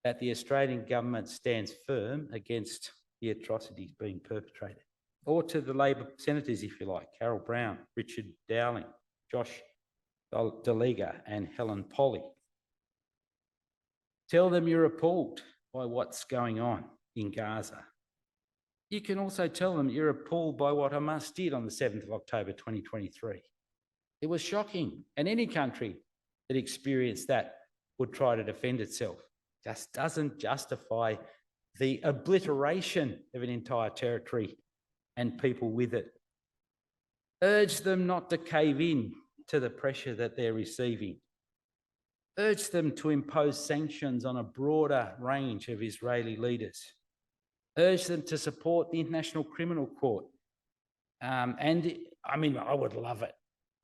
that the Australian government stands firm against the atrocities being perpetrated. Or to the Labor senators, if you like: Carol Brown, Richard Dowling, Josh Deliga and Helen Polly. Tell them you're appalled by what's going on in Gaza. You can also tell them you're appalled by what Hamas did on the 7th of October 2023. It was shocking, and any country that experienced that would try to defend itself. Just doesn't justify the obliteration of an entire territory and people with it. Urge them not to cave in to the pressure that they're receiving. Urge them to impose sanctions on a broader range of Israeli leaders. Urge them to support the International Criminal Court. And I mean, I would love it.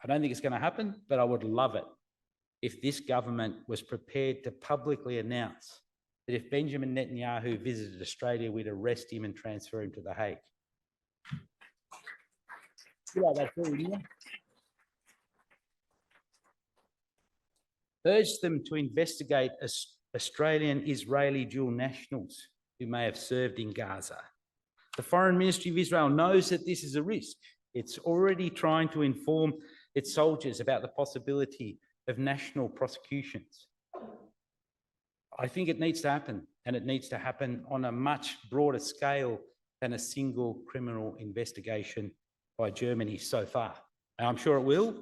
I don't think it's going to happen, but I would love it if this government was prepared to publicly announce that if Benjamin Netanyahu visited Australia, we'd arrest him and transfer him to The Hague. Urge them to investigate Australian Israeli dual nationals who may have served in Gaza. The Foreign Ministry of Israel knows that this is a risk. It's already trying to inform its soldiers about the possibility of national prosecutions I think it needs to happen, and it needs to happen on a much broader scale than a single criminal investigation by Germany so far. And I'm sure it will,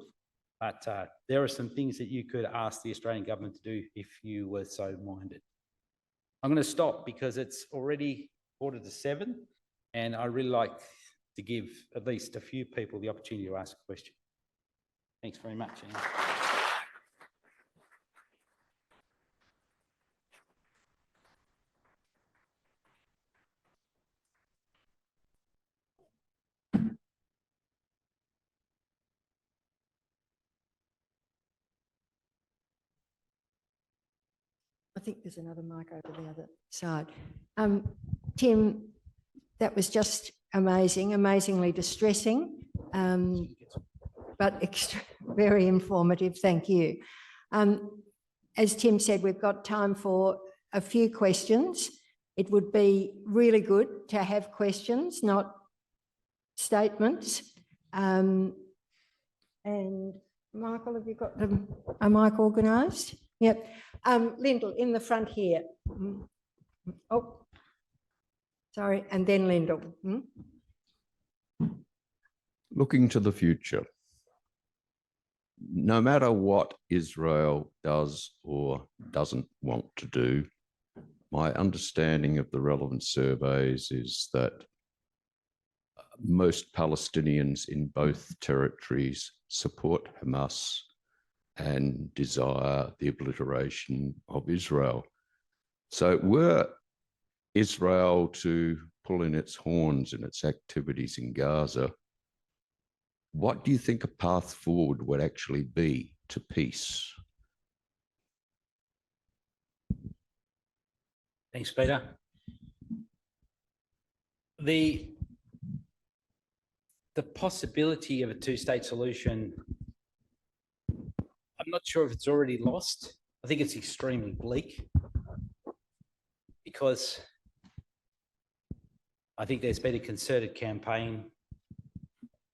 but there are some things that you could ask the Australian government to do if you were so minded. I'm going to stop because it's already 7:15, and I really like to give at least a few people the opportunity to ask a question. Thanks very much. I think there's another mic over the other side. Tim, that was just amazing, amazingly distressing, but very informative. Thank you. As Tim said, we've got time for a few questions. It would be really good to have questions, not statements. And Michael, have you got a mic organised? Yep. Lyndall, in the front here. Oh, sorry, and then Lyndall. Looking to the future, no matter what Israel does or doesn't want to do, my understanding of the relevant surveys is that most Palestinians in both territories support Hamas and desire the obliteration of Israel. So were Israel to pull in its horns in its activities in Gaza, what do you think a path forward would actually be to peace? Thanks, Peter. The possibility of a two-state solution, I'm not sure if it's already lost. I think it's extremely bleak because I think there's been a concerted campaign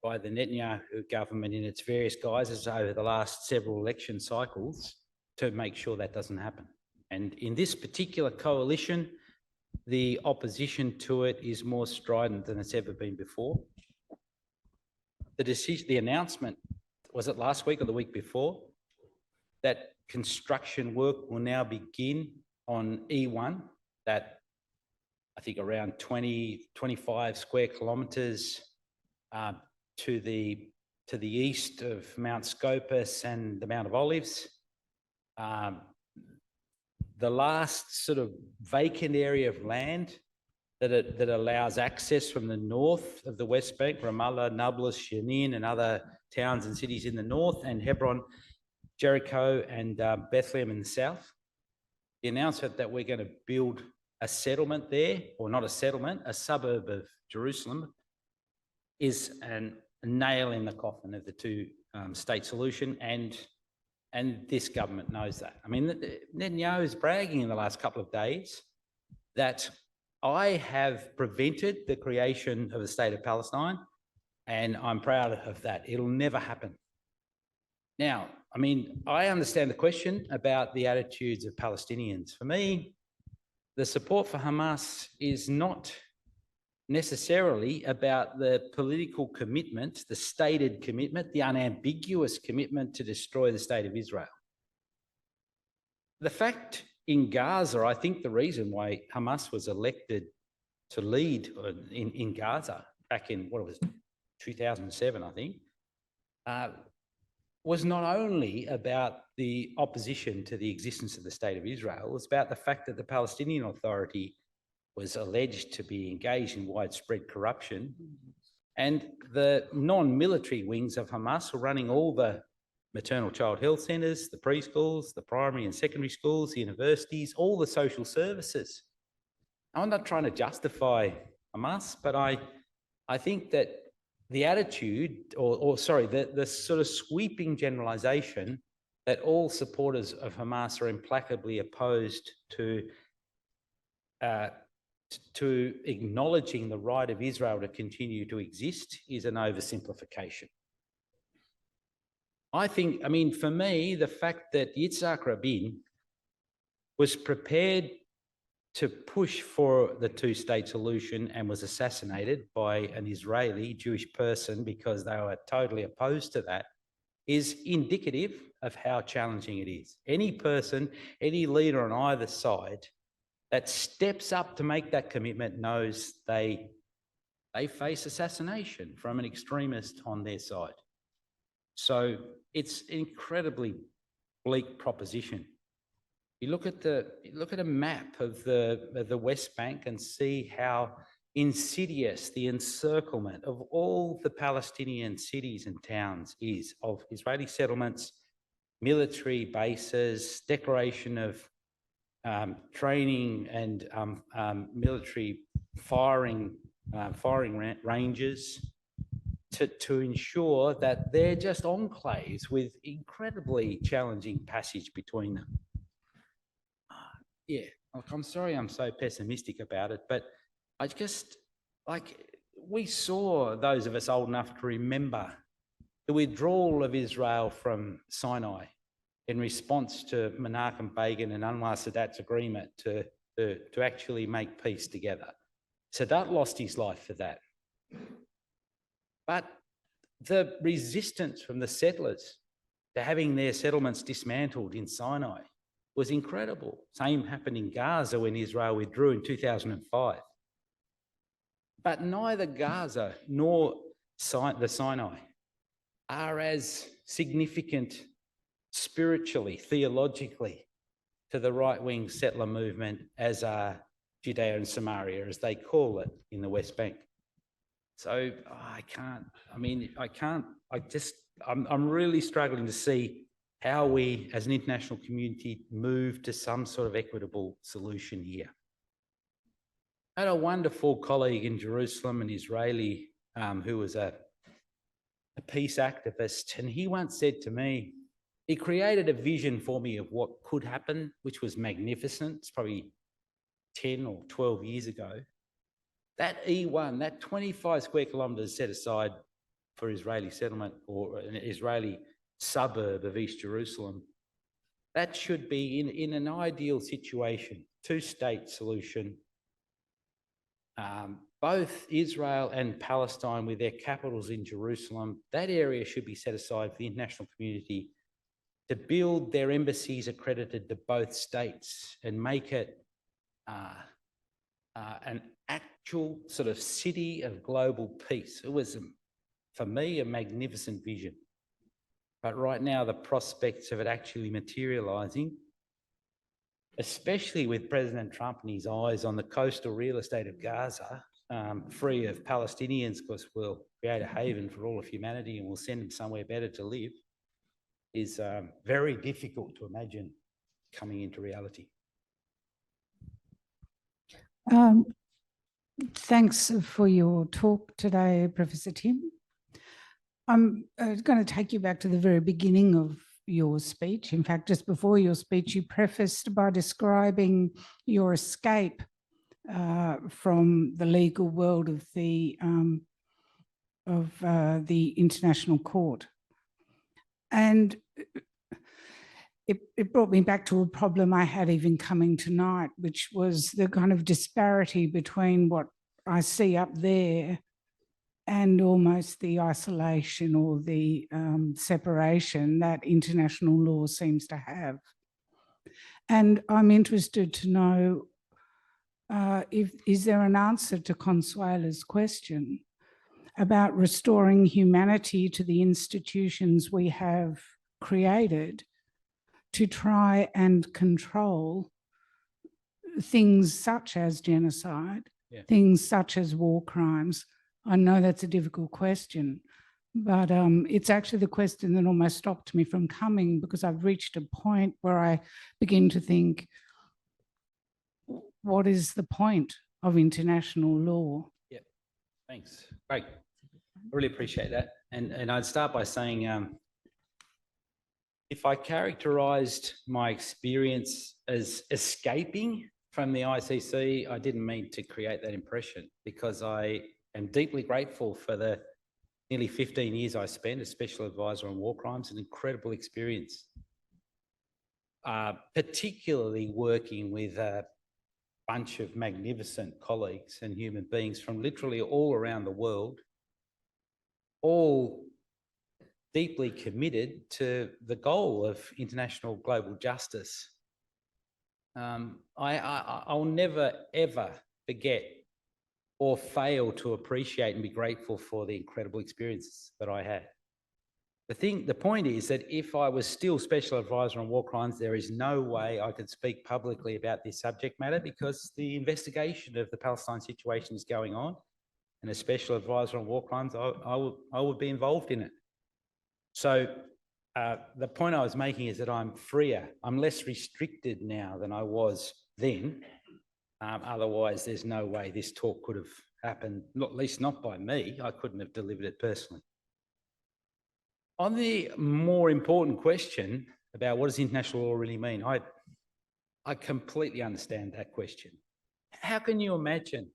by the Netanyahu government in its various guises over the last several election cycles to make sure that doesn't happen. And in this particular coalition, the opposition to it is more strident than it's ever been before. The announcement, was it last week or the week before, that construction work will now begin on E1, that I think around 25 square kilometres to the east of Mount Scopus and the Mount of Olives. The last sort of vacant area of land that allows access from the north of the West Bank, Ramallah, Nablus, Jenin, and other towns and cities in the north, and Hebron, Jericho, and Bethlehem in the south. The announcement that we're going to build a settlement there, or not a settlement, a suburb of Jerusalem, is a nail in the coffin of the two-state solution, and this government knows that. I mean, Netanyahu is bragging in the last couple of days that I have prevented the creation of the state of Palestine, and I'm proud of that. It'll never happen. Now, I mean, I understand the question about the attitudes of Palestinians. For me, the support for Hamas is not necessarily about the political commitment, the stated commitment, the unambiguous commitment to destroy the state of Israel. The fact in Gaza, I think the reason why Hamas was elected to lead in Gaza back in, 2007, I think, was not only about the opposition to the existence of the state of Israel, it was about the fact that the Palestinian Authority was alleged to be engaged in widespread corruption, and the non-military wings of Hamas were running all the maternal child health centres, the preschools, the primary and secondary schools, the universities, all the social services. I'm not trying to justify Hamas, but I think that the attitude, the sort of sweeping generalisation that all supporters of Hamas are implacably opposed to acknowledging the right of Israel to continue to exist is an oversimplification. I think, I mean, for me, the fact that Yitzhak Rabin was prepared to push for the two-state solution and was assassinated by an Israeli Jewish person because they were totally opposed to that, is indicative of how challenging it is. Any person, any leader on either side that steps up to make that commitment knows they face assassination from an extremist on their side. So it's an incredibly bleak proposition. You look at a map of the West Bank and see how insidious the encirclement of all the Palestinian cities and towns is, of Israeli settlements, military bases, declaration of training and military firing ranges to ensure that they're just enclaves with incredibly challenging passage between them. Yeah, look, I'm sorry I'm so pessimistic about it, but I just, we saw, those of us old enough to remember the withdrawal of Israel from Sinai in response to Menachem Begin and Anwar Sadat's agreement to actually make peace together. Sadat lost his life for that. But the resistance from the settlers to having their settlements dismantled in Sinai was incredible. Same happened in Gaza when Israel withdrew in 2005. But neither Gaza nor the Sinai are as significant spiritually, theologically, to the right-wing settler movement as are Judea and Samaria, as they call it in the West Bank. So I'm really struggling to see how we as an international community move to some sort of equitable solution here. I had a wonderful colleague in Jerusalem, an Israeli who was a peace activist, and he once said to me, he created a vision for me of what could happen, which was magnificent. It's probably 10 or 12 years ago. That E1, that 25 square kilometres set aside for Israeli settlement or an Israeli suburb of East Jerusalem, that should be in an ideal situation, two-state solution. Both Israel and Palestine with their capitals in Jerusalem, that area should be set aside for the international community to build their embassies accredited to both states and make it an actual sort of city of global peace. It was, for me, a magnificent vision. But right now, the prospects of it actually materialising, especially with President Trump and his eyes on the coastal real estate of Gaza, free of Palestinians, because we'll create a haven for all of humanity and we'll send them somewhere better to live, is very difficult to imagine coming into reality. Thanks for your talk today, Professor Tim. I'm going to take you back to the very beginning of your speech. In fact, just before your speech, you prefaced by describing your escape from the legal world of the International Court. And it brought me back to a problem I had even coming tonight, which was the kind of disparity between what I see up there and almost the isolation or the separation that international law seems to have. And I'm interested to know, is there an answer to Consuela's question about restoring humanity to the institutions we have created to try and control things such as genocide, things such as war crimes? I know that's a difficult question, but it's actually the question that almost stopped me from coming, because I've reached a point where I begin to think, what is the point of international law? Yeah, thanks. Great. I really appreciate that. And I'd start by saying, if I characterised my experience as escaping from the ICC, I didn't mean to create that impression, because I am deeply grateful for the nearly 15 years I spent as Special Advisor on War Crimes, an incredible experience. particularly working with a bunch of magnificent colleagues and human beings from literally all around the world, all deeply committed to the goal of international global justice. I'll never, ever forget or fail to appreciate and be grateful for the incredible experiences that I had. The point is that if I was still Special Advisor on War Crimes, there is no way I could speak publicly about this subject matter because the investigation of the Palestine situation is going on, and as Special Advisor on War Crimes, I would be involved in it. So the point I was making is that I'm freer. I'm less restricted now than I was then. Otherwise, there's no way this talk could have happened, at least not by me. I couldn't have delivered it personally. On the more important question about what does international law really mean, I completely understand that question. How can you imagine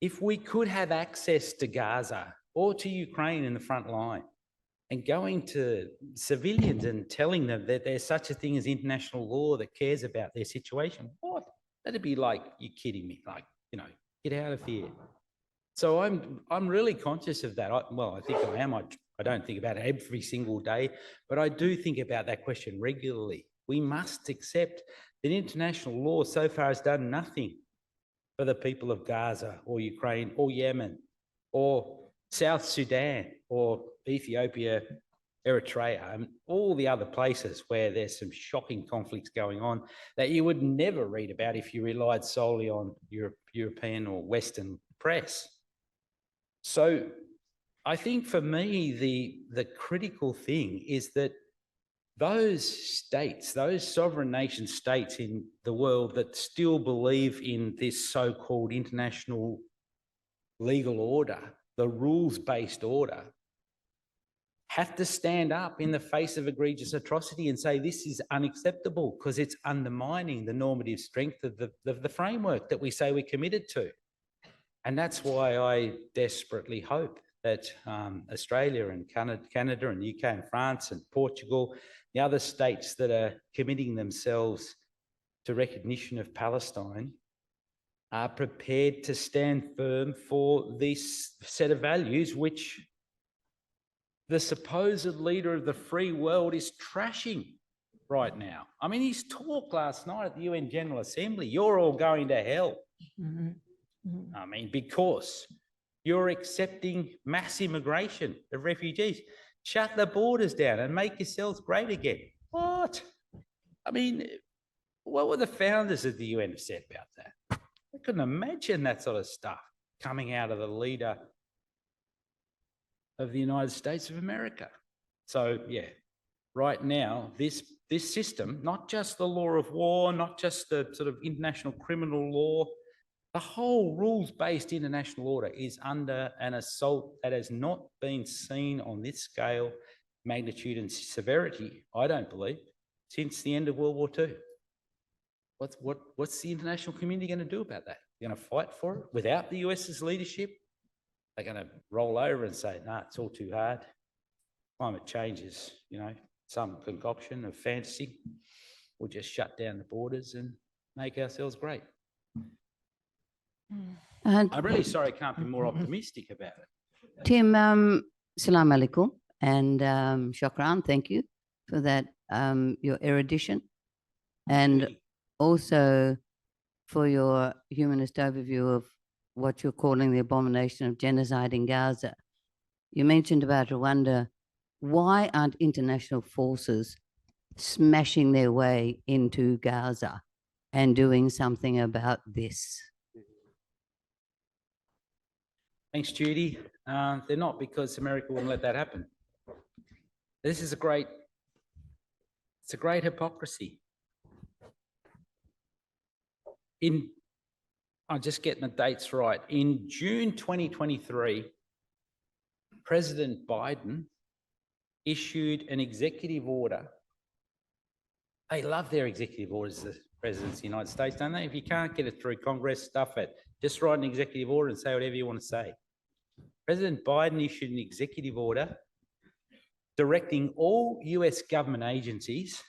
if we could have access to Gaza or to Ukraine in the front line and going to civilians and telling them that there's such a thing as international law that cares about their situation? What? That'd be like, you're kidding me, like, you know, get out of here. So I'm really conscious of that. I think I am. I don't think about it every single day, but I do think about that question regularly. We must accept that international law so far has done nothing for the people of Gaza or Ukraine or Yemen or South Sudan or Ethiopia, Eritrea, and all the other places where there's some shocking conflicts going on that you would never read about if you relied solely on European or Western press. So I think for me, the critical thing is that those states, those sovereign nation states in the world that still believe in this so-called international legal order, the rules-based order, have to stand up in the face of egregious atrocity and say this is unacceptable because it's undermining the normative strength of the framework that we say we're committed to. And that's why I desperately hope that Australia and Canada and UK and France and Portugal, the other states that are committing themselves to recognition of Palestine, are prepared to stand firm for this set of values which the supposed leader of the free world is trashing right now. I mean, his talk last night at the UN General Assembly, you're all going to hell. Mm-hmm. Mm-hmm. I mean, because you're accepting mass immigration of refugees. Shut the borders down and make yourselves great again. What? I mean, what would the founders of the UN have said about that? I couldn't imagine that sort of stuff coming out of the leader of the United States of America. So, yeah, right now, this system, not just the law of war, not just the sort of international criminal law, the whole rules-based international order is under an assault that has not been seen on this scale, magnitude and severity, I don't believe, since the end of World War II. What's the international community going to do about that? They're going to fight for it without the US's leadership? They're going to roll over and say, nah, it's all too hard. Climate change is, you know, some concoction of fantasy. We'll just shut down the borders and make ourselves great. I'm really sorry I can't be more optimistic about it. Tim, salam alaikum and shukran, thank you for that, your erudition, and also for your humanist overview of what you're calling the abomination of genocide in Gaza. You mentioned about Rwanda. Why aren't international forces smashing their way into Gaza and doing something about this? Thanks, Judy. They're not, because America wouldn't let that happen. This is it's a great hypocrisy. I'm just getting the dates right. In June 2023, President Biden issued an executive order. They love their executive orders, the presidents of the United States, don't they? If you can't get it through Congress, stuff it. Just write an executive order and say whatever you want to say. President Biden issued an executive order directing all US government agencies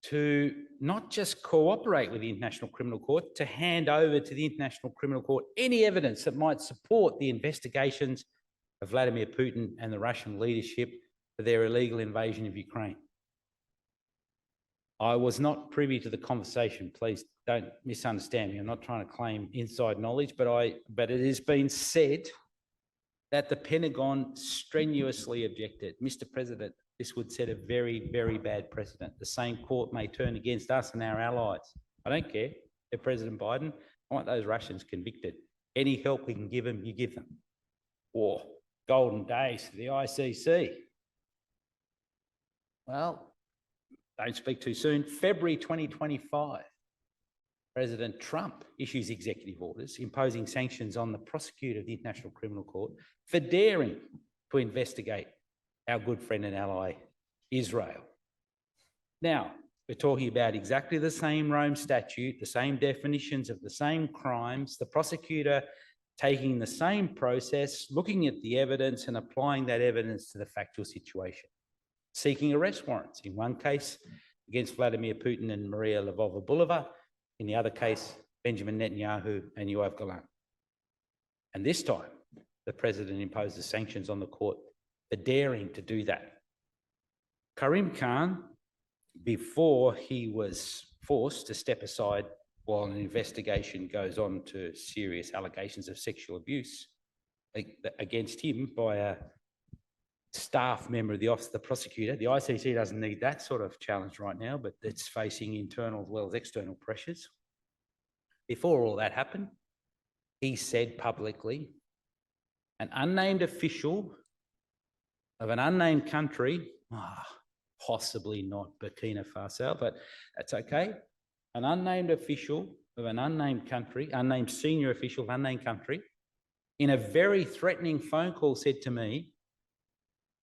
to not just cooperate with the International Criminal Court, to hand over to the International Criminal Court any evidence that might support the investigations of Vladimir Putin and the Russian leadership for their illegal invasion of Ukraine. I was not privy to the conversation. Please don't misunderstand me. I'm not trying to claim inside knowledge, but it has been said that the Pentagon strenuously objected. Mr. President, this would set a very, very bad precedent. The same court may turn against us and our allies. I don't care. They're President Biden. I want those Russians convicted. Any help we can give them, you give them. Or golden days for the ICC. Well, don't speak too soon. February 2025, President Trump issues executive orders imposing sanctions on the prosecutor of the International Criminal Court for daring to investigate our good friend and ally, Israel. Now, we're talking about exactly the same Rome Statute, the same definitions of the same crimes, the prosecutor taking the same process, looking at the evidence and applying that evidence to the factual situation, seeking arrest warrants, in one case against Vladimir Putin and Maria Lvova-Bulova, in the other case, Benjamin Netanyahu and Yoav Gallant. And this time, the president imposes sanctions on the court for daring to do that. Karim Khan, before he was forced to step aside while an investigation goes on to serious allegations of sexual abuse against him by a staff member of the Office of the Prosecutor. The ICC doesn't need that sort of challenge right now, but it's facing internal as well as external pressures. Before all that happened, he said publicly, an unnamed official of an unnamed country, possibly not Burkina Faso, but that's okay. An unnamed official of an unnamed country, unnamed senior official of an unnamed country, in a very threatening phone call said to me,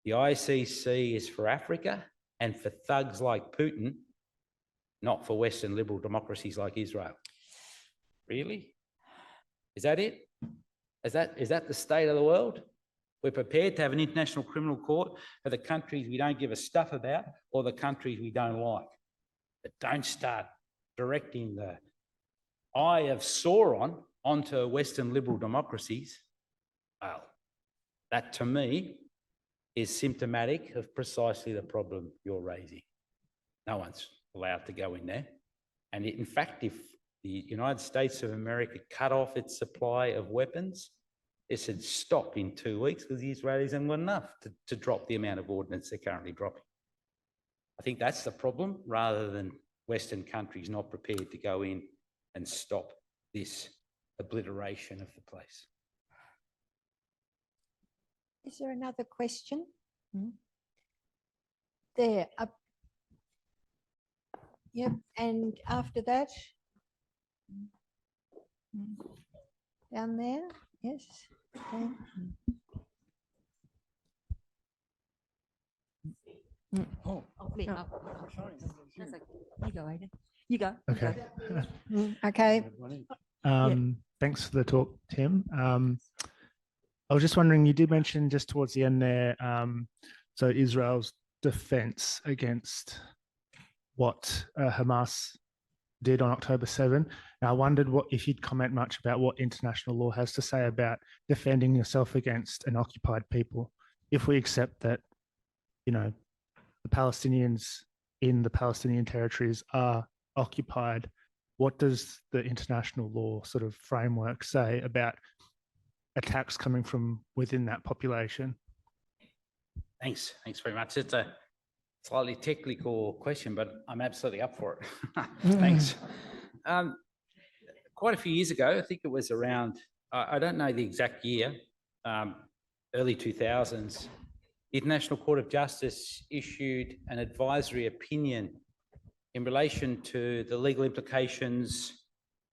the ICC is for Africa and for thugs like Putin, not for Western liberal democracies like Israel. Really? Is that it? Is that the state of the world? We're prepared to have an international criminal court for the countries we don't give a stuff about or the countries we don't like. But don't start directing the eye of Sauron onto Western liberal democracies. Well, that to me is symptomatic of precisely the problem you're raising. No one's allowed to go in there. And in fact, if the United States of America cut off its supply of weapons, this would stop in 2 weeks because the Israelis haven't got enough to drop the amount of ordnance they're currently dropping. I think that's the problem, rather than Western countries not prepared to go in and stop this obliteration of the place. Is there another question? There. Yep, and after that, down there, yes. Okay. Oh, me. Oh, sorry. That's okay. You go, Aidan. You go. Okay. Okay. Thanks for the talk, Tim. I was just wondering, you did mention just towards the end there, so Israel's defense against what Hamas did on October 7. And I wondered if you'd comment much about what international law has to say about defending yourself against an occupied people. If we accept that, you know, the Palestinians in the Palestinian territories are occupied, what does the international law sort of framework say about attacks coming from within that population? Thanks very much. It's a slightly technical question, but I'm absolutely up for it. Thanks. Quite a few years ago, I think it was around, I don't know the exact year, early 2000s, the International Court of Justice issued an advisory opinion in relation to the legal implications,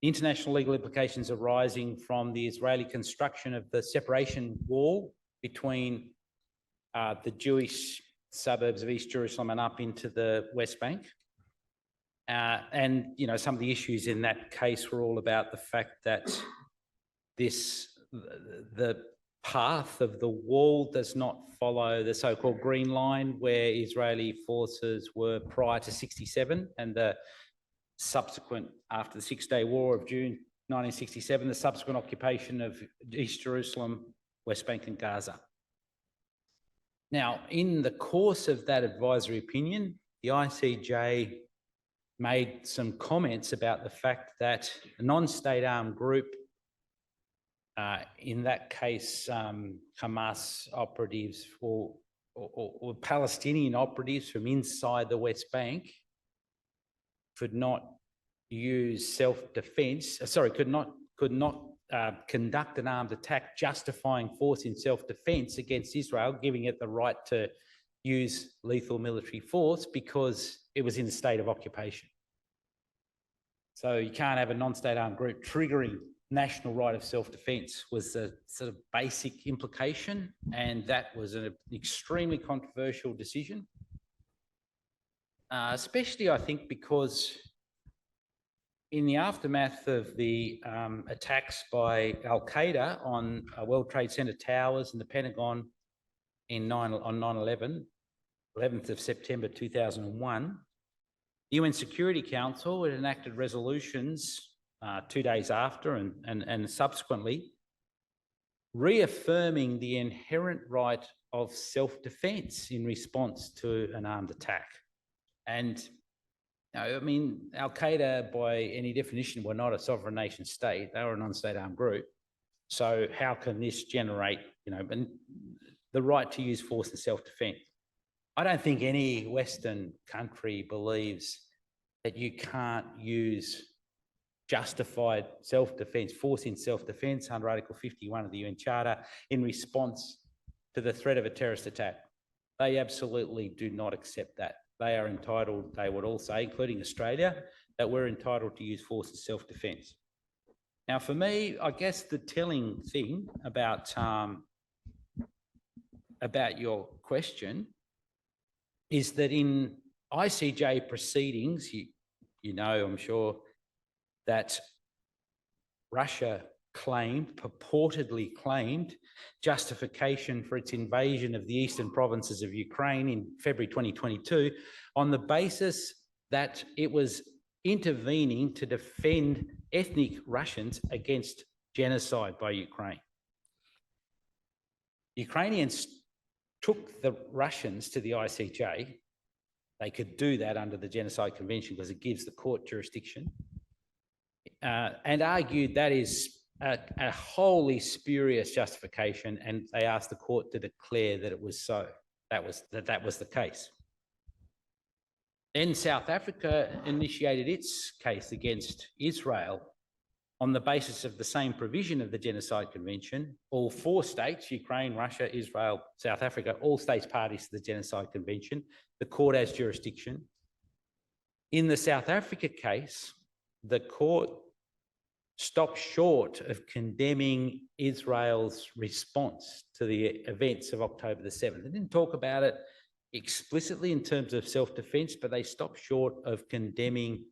the international legal implications arising from the Israeli construction of the separation wall between the Jewish suburbs of East Jerusalem and up into the West Bank. And, you know, some of the issues in that case were all about the fact that the path of the wall does not follow the so-called green line where Israeli forces were prior to 67 and the subsequent, after the Six-Day War of June 1967, the subsequent occupation of East Jerusalem, West Bank and Gaza. Now, in the course of that advisory opinion, the ICJ made some comments about the fact that a non-state armed group, in that case, Hamas operatives or Palestinian operatives from inside the West Bank, could not use self-defense, could not conduct an armed attack justifying force in self-defense against Israel, giving it the right to use lethal military force because it was in a state of occupation. So you can't have a non-state armed group triggering national right of self-defense was the sort of basic implication, and that was an extremely controversial decision, especially I think because in the aftermath of the attacks by Al-Qaeda on World Trade Center towers and the Pentagon on 9/11, 11th of September 2001, the UN Security Council had enacted resolutions 2 days after and subsequently reaffirming the inherent right of self-defense in response to an armed attack. And I mean, Al-Qaeda, by any definition, were not a sovereign nation state. They were a non-state armed group. So how can this generate, the right to use force in self-defense? I don't think any Western country believes that you can't use justified self-defense, force in self-defense under Article 51 of the UN Charter in response to the threat of a terrorist attack. They absolutely do not accept that. They are entitled, they would all say, including Australia, that we're entitled to use force in self-defense. Now, for me, I guess the telling thing about your question is that in ICJ proceedings, you know, I'm sure, that Russia purportedly claimed justification for its invasion of the eastern provinces of Ukraine in February 2022 on the basis that it was intervening to defend ethnic Russians against genocide by Ukraine. Ukrainians took the Russians to the ICJ. They could do that under the Genocide Convention because it gives the court jurisdiction, and argued that is a wholly spurious justification, and they asked the court to declare that it was so. That was the case. Then South Africa initiated its case against Israel on the basis of the same provision of the Genocide Convention. All 4 states, Ukraine, Russia, Israel, South Africa, all states parties to the Genocide Convention. The court has jurisdiction. In the South Africa case, the court stopped short of condemning Israel's response to the events of October the 7th. They didn't talk about it explicitly in terms of self-defense, but they stopped short of condemning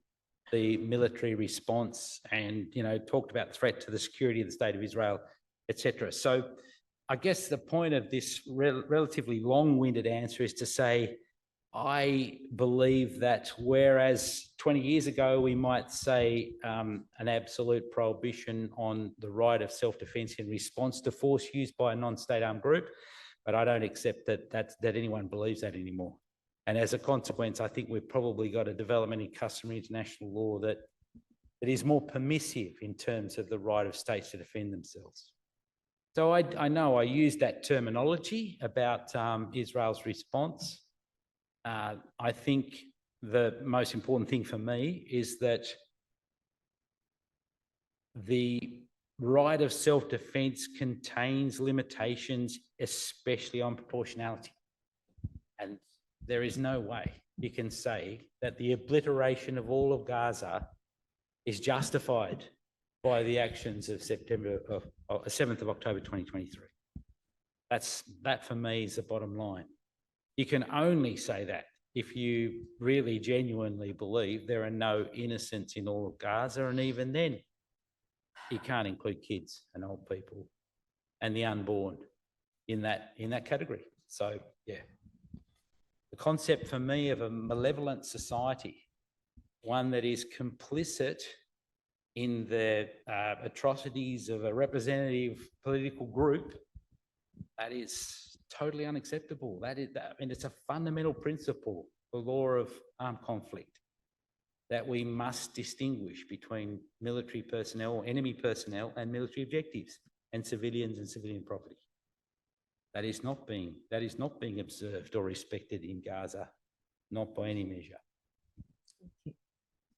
the military response and, talked about threat to the security of the state of Israel, etc. So I guess the point of this relatively long-winded answer is to say, I believe that whereas 20 years ago we might say an absolute prohibition on the right of self-defense in response to force used by a non-state armed group, but I don't accept that anyone believes that anymore. And as a consequence, I think we've probably got to develop any customary international law that is more permissive in terms of the right of states to defend themselves. So I know I used that terminology about Israel's response. I think the most important thing for me is that the right of self-defense contains limitations, especially on proportionality. And there is no way you can say that the obliteration of all of Gaza is justified by the actions of 7th of October 2023. That for me is the bottom line. You can only say that if you really genuinely believe there are no innocents in all of Gaza, and even then, you can't include kids and old people and the unborn in that category. So, yeah. The concept for me of a malevolent society, one that is complicit in the atrocities of a representative political group, that is totally unacceptable. I mean, it's a fundamental principle, the law of armed conflict, that we must distinguish between military personnel, enemy personnel, and military objectives, and civilians and civilian property. That is not being observed or respected in Gaza, not by any measure.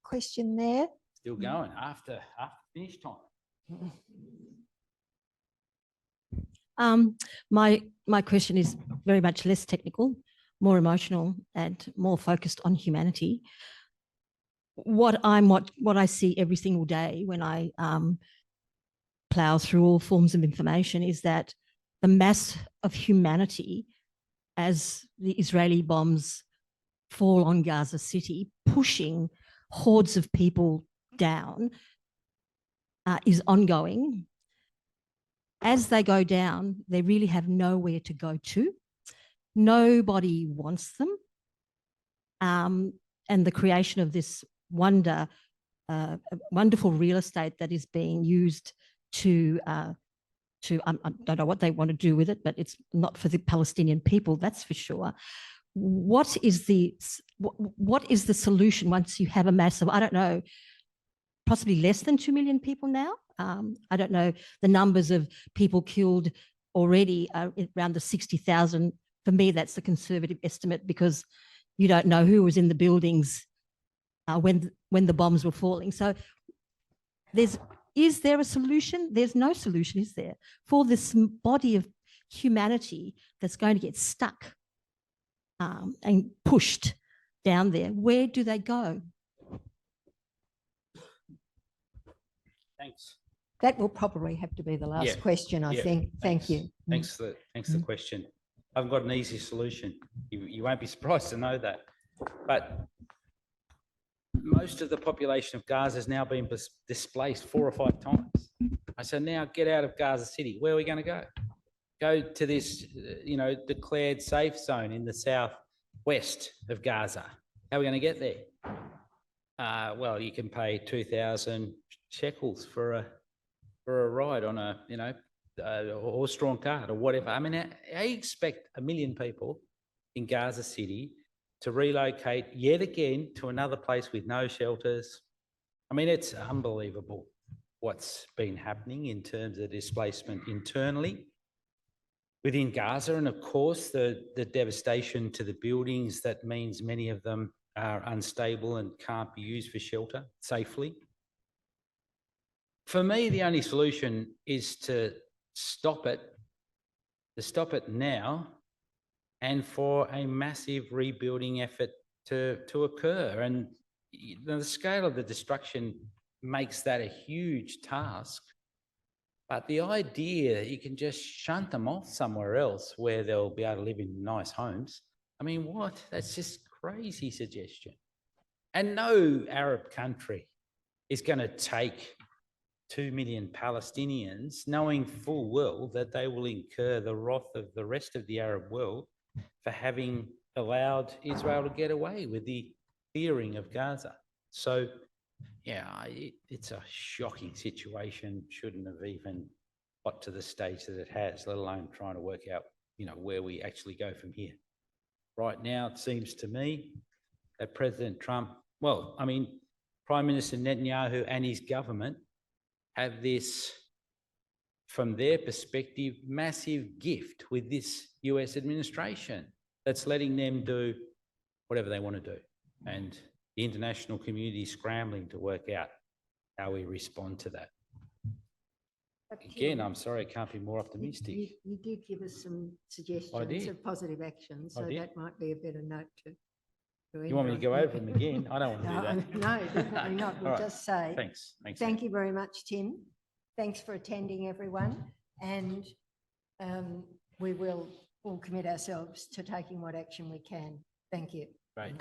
Question there. Still going after finish time. My question is very much less technical, more emotional, and more focused on humanity. What I see every single day when I plough through all forms of information is that the mass of humanity, as the Israeli bombs fall on Gaza City, pushing hordes of people down, is ongoing. As they go down, they really have nowhere to go to. Nobody wants them. And the creation of this wonderful real estate that is being used to I don't know what they want to do with it, but it's not for the Palestinian people, that's for sure. What is the solution once you have a massive, I don't know, possibly less than 2 million people now? I don't know the numbers of people killed already, around the 60,000. For me, that's the conservative estimate, because you don't know who was in the buildings when the bombs were falling. So is there a solution? There's no solution, is there? For this body of humanity that's going to get stuck and pushed down there, where do they go? Thanks. That will probably have to be the last question, I think. Thank you. Thanks for the question. I've got an easy solution. You won't be surprised to know that. But most of the population of Gaza has now been displaced 4 or 5 times. I said, now get out of Gaza City. Where are we going to go? Go to this, declared safe zone in the southwest of Gaza. How are we going to get there? Well, you can pay 2,000 shekels for a ride on a horse-drawn cart or whatever. I mean, how you expect 1 million people in Gaza City to relocate yet again to another place with no shelters? I mean, it's unbelievable what's been happening in terms of displacement internally within Gaza, and of course the devastation to the buildings. That means many of them are unstable and can't be used for shelter safely. For me, the only solution is to stop it now, and for a massive rebuilding effort to occur. And the scale of the destruction makes that a huge task. But the idea that you can just shunt them off somewhere else where they'll be able to live in nice homes, I mean, what? That's just crazy suggestion. And no Arab country is going to take 2 million Palestinians, knowing full well that they will incur the wrath of the rest of the Arab world for having allowed Israel to get away with the clearing of Gaza. So, yeah, it's a shocking situation. Shouldn't have even got to the stage that it has, let alone trying to work out, where we actually go from here. Right now, it seems to me that President Trump, Prime Minister Netanyahu and his government have this, from their perspective, massive gift with this US administration that's letting them do whatever they want to do. And the international community is scrambling to work out how we respond to that. Again, I'm sorry, I can't be more optimistic. You did give us some suggestions of positive action, so that might be a better note to you want me to go over them again? I don't want to do that. No, definitely not. We'll just say. Thanks. Thank you very much, Tim. Thanks for attending, everyone. And we'll commit ourselves to taking what action we can. Thank you. Great.